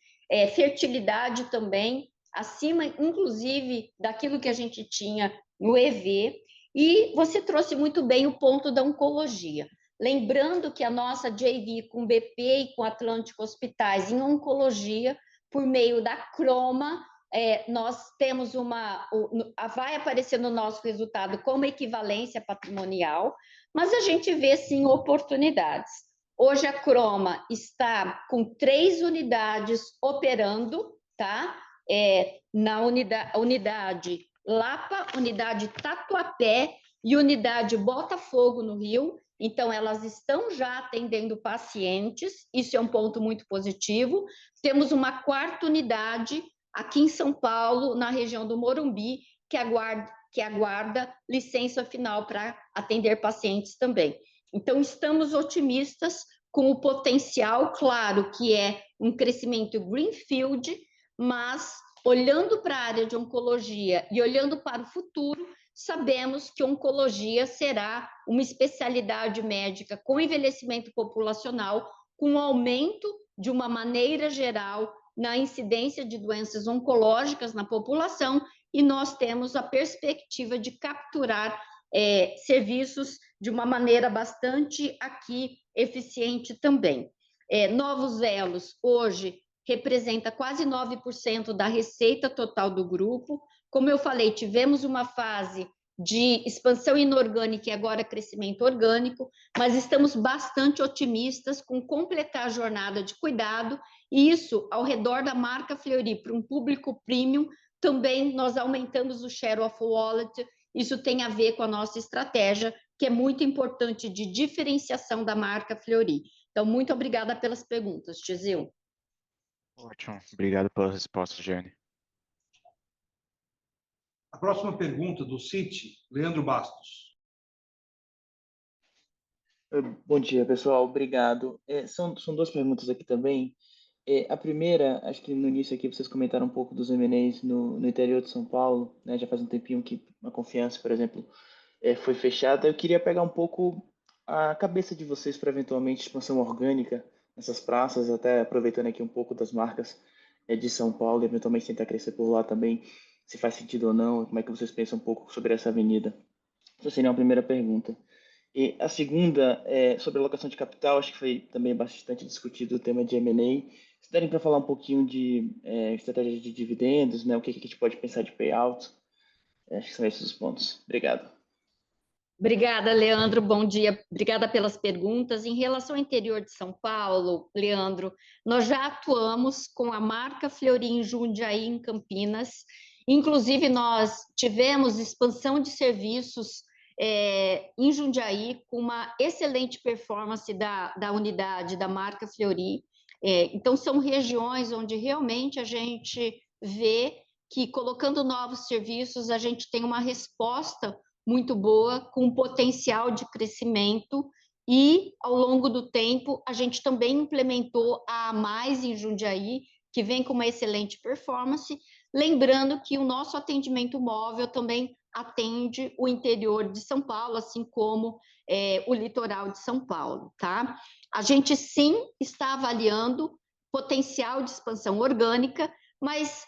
fertilidade também, acima, inclusive, daquilo que a gente tinha no EV, e você trouxe muito bem o ponto da oncologia. Lembrando que a nossa JV com BP e com Atlântico Hospitais em oncologia, por meio da Croma, nós temos vai aparecer no nosso resultado como equivalência patrimonial, mas a gente vê sim oportunidades. Hoje a Croma está com 3 unidades operando, tá? Na unidade Lapa, unidade Tatuapé e unidade Botafogo, no Rio. Então, elas estão já atendendo pacientes, isso é um ponto muito positivo. Temos uma 4ª unidade aqui em São Paulo, na região do Morumbi, que aguarda licença final para atender pacientes também. Então, estamos otimistas com o potencial, claro, que é um crescimento greenfield, mas olhando para a área de oncologia e olhando para o futuro, sabemos que oncologia será uma especialidade médica com envelhecimento populacional, com aumento de uma maneira geral na incidência de doenças oncológicas na população, e nós temos a perspectiva de capturar serviços de uma maneira bastante aqui eficiente também. Novos elos, hoje, representa quase 9% da receita total do grupo. Como eu falei, tivemos uma fase de expansão inorgânica e agora crescimento orgânico, mas estamos bastante otimistas com completar a jornada de cuidado, e isso ao redor da marca Fleury para um público premium. Também nós aumentamos o share of wallet, isso tem a ver com a nossa estratégia, que é muito importante de diferenciação da marca Fleury. Então, muito obrigada pelas perguntas, Tizil. Ótimo, obrigado pelas respostas, Jeane. A próxima pergunta do Citi, Leandro Bastos. Bom dia, pessoal. Obrigado. São duas perguntas aqui também. A primeira, acho que no início aqui vocês comentaram um pouco dos M&As no interior de São Paulo, né? Já faz um tempinho que a Confiança, por exemplo, foi fechada. Eu queria pegar um pouco a cabeça de vocês para eventualmente expansão orgânica nessas praças, até aproveitando aqui um pouco das marcas de São Paulo, e eventualmente tentar crescer por lá também, se faz sentido ou não, como é que vocês pensam um pouco sobre essa avenida. Essa seria uma primeira pergunta. E a segunda é sobre alocação de capital, acho que foi também bastante discutido o tema de M&A. Se derem para falar um pouquinho de estratégia de dividendos, né? O que a gente pode pensar de payout? Acho que são esses os pontos. Obrigado. Obrigada, Leandro. Bom dia. Obrigada pelas perguntas. Em relação ao interior de São Paulo, Leandro, nós já atuamos com a marca Fleury em Jundiaí, em Campinas. Inclusive, nós tivemos expansão de serviços em Jundiaí, com uma excelente performance da unidade da marca Fleury. Então, são regiões onde realmente a gente vê que, colocando novos serviços, a gente tem uma resposta muito boa, com potencial de crescimento, e, ao longo do tempo, a gente também implementou a Mais em Jundiaí, que vem com uma excelente performance, lembrando que o nosso atendimento móvel também atende o interior de São Paulo, assim como o litoral de São Paulo, tá? A gente, sim, está avaliando potencial de expansão orgânica, mas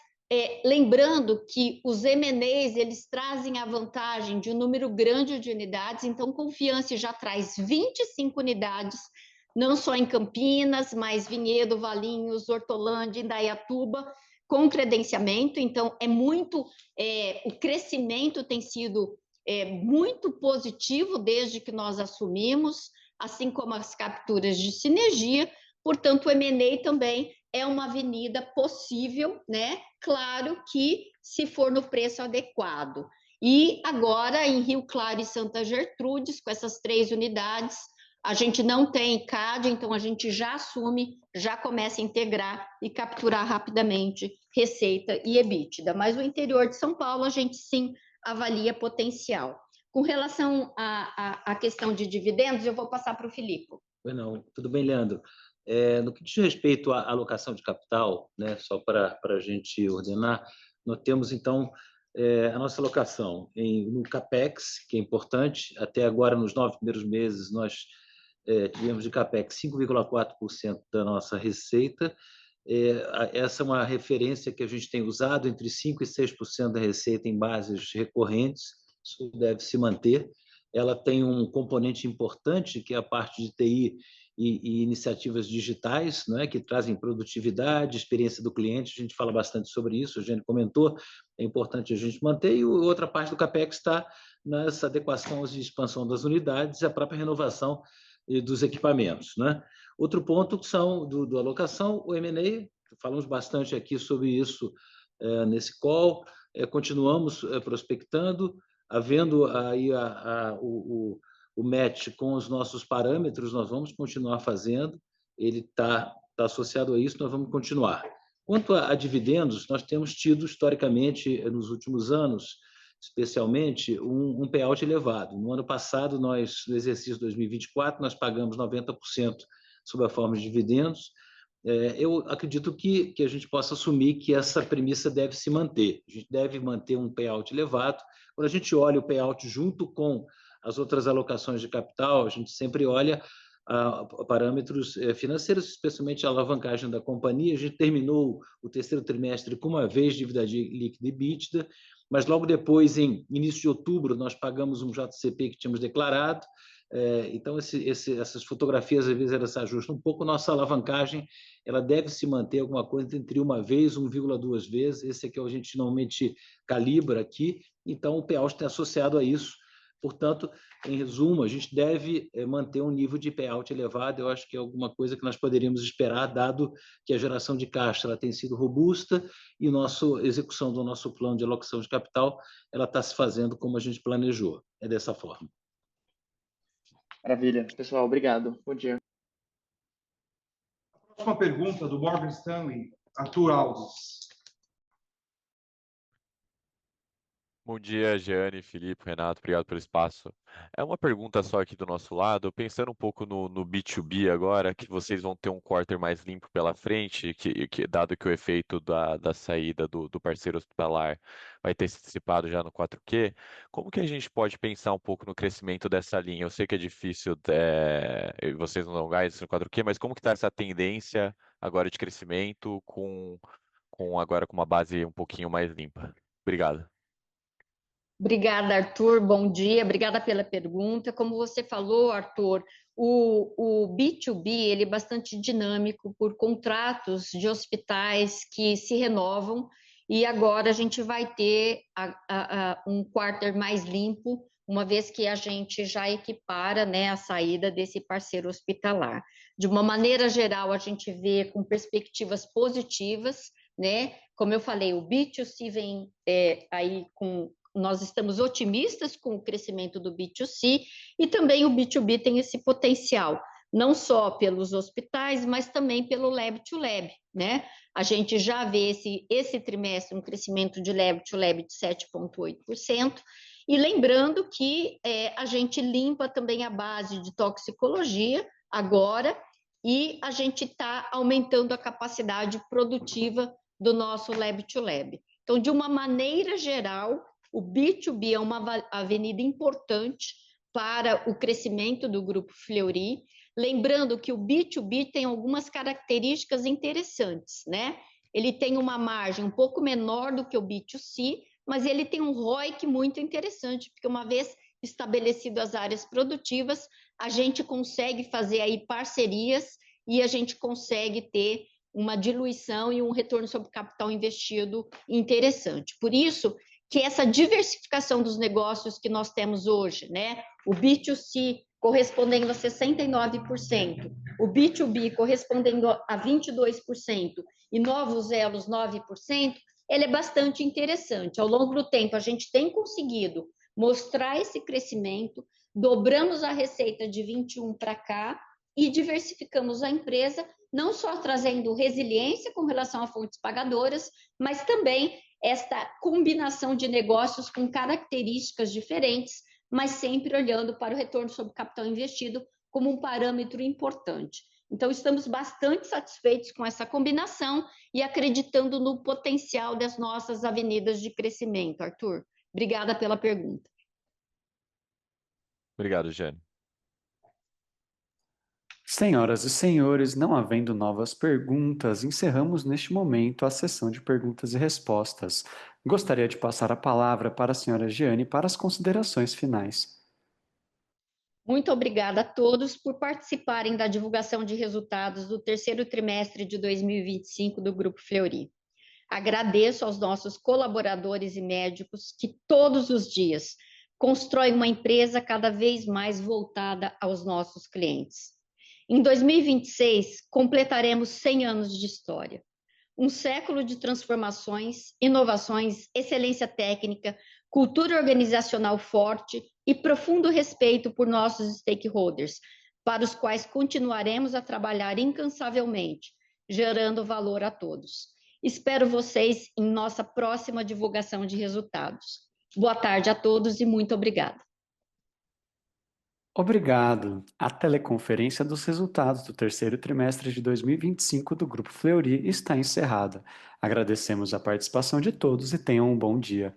lembrando que os M&As, eles trazem a vantagem de um número grande de unidades, então Confiança já traz 25 unidades, não só em Campinas, mas Vinhedo, Valinhos, Hortolândia, Indaiatuba, com credenciamento. Então, o crescimento tem sido muito positivo desde que nós assumimos, assim como as capturas de sinergia. Portanto, o M&A também é uma avenida possível, né? Claro que se for no preço adequado. E agora, em Rio Claro e Santa Gertrudes, com essas 3 unidades, a gente não tem CAD, então a gente já assume, já começa a integrar e capturar rapidamente receita e EBITDA. Mas o interior de São Paulo, a gente sim avalia potencial. Com relação à questão de dividendos, eu vou passar para o Filipe. Não, tudo bem, Leandro. No que diz respeito à alocação de capital, né, só para a gente ordenar, nós temos, então, a nossa alocação no CAPEX, que é importante. Até agora, nos 9 primeiros meses, nós tivemos de CAPEX 5,4% da nossa receita. Essa é uma referência que a gente tem usado, entre 5% e 6% da receita em bases recorrentes. Isso deve se manter. Ela tem um componente importante, que é a parte de TI e iniciativas digitais, não é, que trazem produtividade, experiência do cliente. A gente fala bastante sobre isso, a gente comentou, é importante a gente manter. E outra parte do CAPEX está nessa adequação e expansão das unidades e a própria renovação dos equipamentos, né? Outro ponto são do alocação, o M&A, falamos bastante aqui sobre isso nesse call, continuamos prospectando, havendo aí o match com os nossos parâmetros, nós vamos continuar fazendo, ele está associado a isso, nós vamos continuar. Quanto a dividendos, nós temos tido, historicamente, nos últimos anos, especialmente, um payout elevado. No ano passado, no exercício 2024, nós pagamos 90% sob a forma de dividendos. Eu acredito que a gente possa assumir que essa premissa deve se manter. A gente deve manter um payout elevado. Quando a gente olha o payout junto com as outras alocações de capital, a gente sempre olha parâmetros financeiros, especialmente a alavancagem da companhia. A gente terminou o terceiro trimestre com uma vez dívida líquida e EBITDA, mas logo depois, em início de outubro, nós pagamos um JCP que tínhamos declarado, Então, essas fotografias, às vezes, elas se ajustam um pouco. Nossa alavancagem ela deve se manter alguma coisa entre 1 vez e 1,2 vezes. Esse é que a gente normalmente calibra aqui. Então, o payout está associado a isso. Portanto, em resumo, a gente deve manter um nível de payout elevado. Eu acho que é alguma coisa que nós poderíamos esperar, dado que a geração de caixa ela tem sido robusta e a execução do nosso plano de alocação de capital ela está se fazendo como a gente planejou. É dessa forma. Maravilha. Pessoal, obrigado. Bom dia. Próxima pergunta do Morgan Stanley, Arthur Alves. Bom dia, Jeane, Filipe, Renato, obrigado pelo espaço. É uma pergunta só aqui do nosso lado, pensando um pouco no B2B agora, que vocês vão ter um quarter mais limpo pela frente, dado que o efeito da saída do parceiro hospitalar vai ter se dissipado já no 4Q, como que a gente pode pensar um pouco no crescimento dessa linha? Eu sei que é difícil, vocês não dão gás no 4Q, mas como que está essa tendência agora de crescimento agora com uma base um pouquinho mais limpa? Obrigado. Obrigada, Arthur. Bom dia. Obrigada pela pergunta. Como você falou, Arthur, o B2B ele é bastante dinâmico por contratos de hospitais que se renovam e agora a gente vai ter um quarter mais limpo, uma vez que a gente já equipara, né, a saída desse parceiro hospitalar. De uma maneira geral, a gente vê com perspectivas positivas, né? Como eu falei, o B2C vem aí com... Nós estamos otimistas com o crescimento do B2C e também o B2B tem esse potencial, não só pelos hospitais, mas também pelo Lab to Lab, né? A gente já vê esse trimestre um crescimento de Lab to Lab de 7,8%, e lembrando que a gente limpa também a base de toxicologia agora e a gente está aumentando a capacidade produtiva do nosso Lab to Lab. Então, de uma maneira geral, o B2B é uma avenida importante para o crescimento do Grupo Fleury. Lembrando que o B2B tem algumas características interessantes, né? Ele tem uma margem um pouco menor do que o B2C, mas ele tem um ROIC muito interessante, porque uma vez estabelecido as áreas produtivas, a gente consegue fazer aí parcerias e a gente consegue ter uma diluição e um retorno sobre capital investido interessante. Por isso, que essa diversificação dos negócios que nós temos hoje, né? O B2C correspondendo a 69%, o B2B correspondendo a 22% e novos elos 9%, ele é bastante interessante. Ao longo do tempo, a gente tem conseguido mostrar esse crescimento, dobramos a receita de 21 para cá e diversificamos a empresa, não só trazendo resiliência com relação a fontes pagadoras, mas também esta combinação de negócios com características diferentes, mas sempre olhando para o retorno sobre capital investido como um parâmetro importante. Então, estamos bastante satisfeitos com essa combinação e acreditando no potencial das nossas avenidas de crescimento, Arthur. Obrigada pela pergunta. Obrigado, Jeane. Senhoras e senhores, não havendo novas perguntas, encerramos neste momento a sessão de perguntas e respostas. Gostaria de passar a palavra para a senhora Jeane para as considerações finais. Muito obrigada a todos por participarem da divulgação de resultados do terceiro trimestre de 2025 do Grupo Fleury. Agradeço aos nossos colaboradores e médicos que todos os dias constroem uma empresa cada vez mais voltada aos nossos clientes. Em 2026, completaremos 100 anos de história. Um século de transformações, inovações, excelência técnica, cultura organizacional forte e profundo respeito por nossos stakeholders, para os quais continuaremos a trabalhar incansavelmente, gerando valor a todos. Espero vocês em nossa próxima divulgação de resultados. Boa tarde a todos e muito obrigada. Obrigado. A teleconferência dos resultados do terceiro trimestre de 2025 do Grupo Fleury está encerrada. Agradecemos a participação de todos e tenham um bom dia.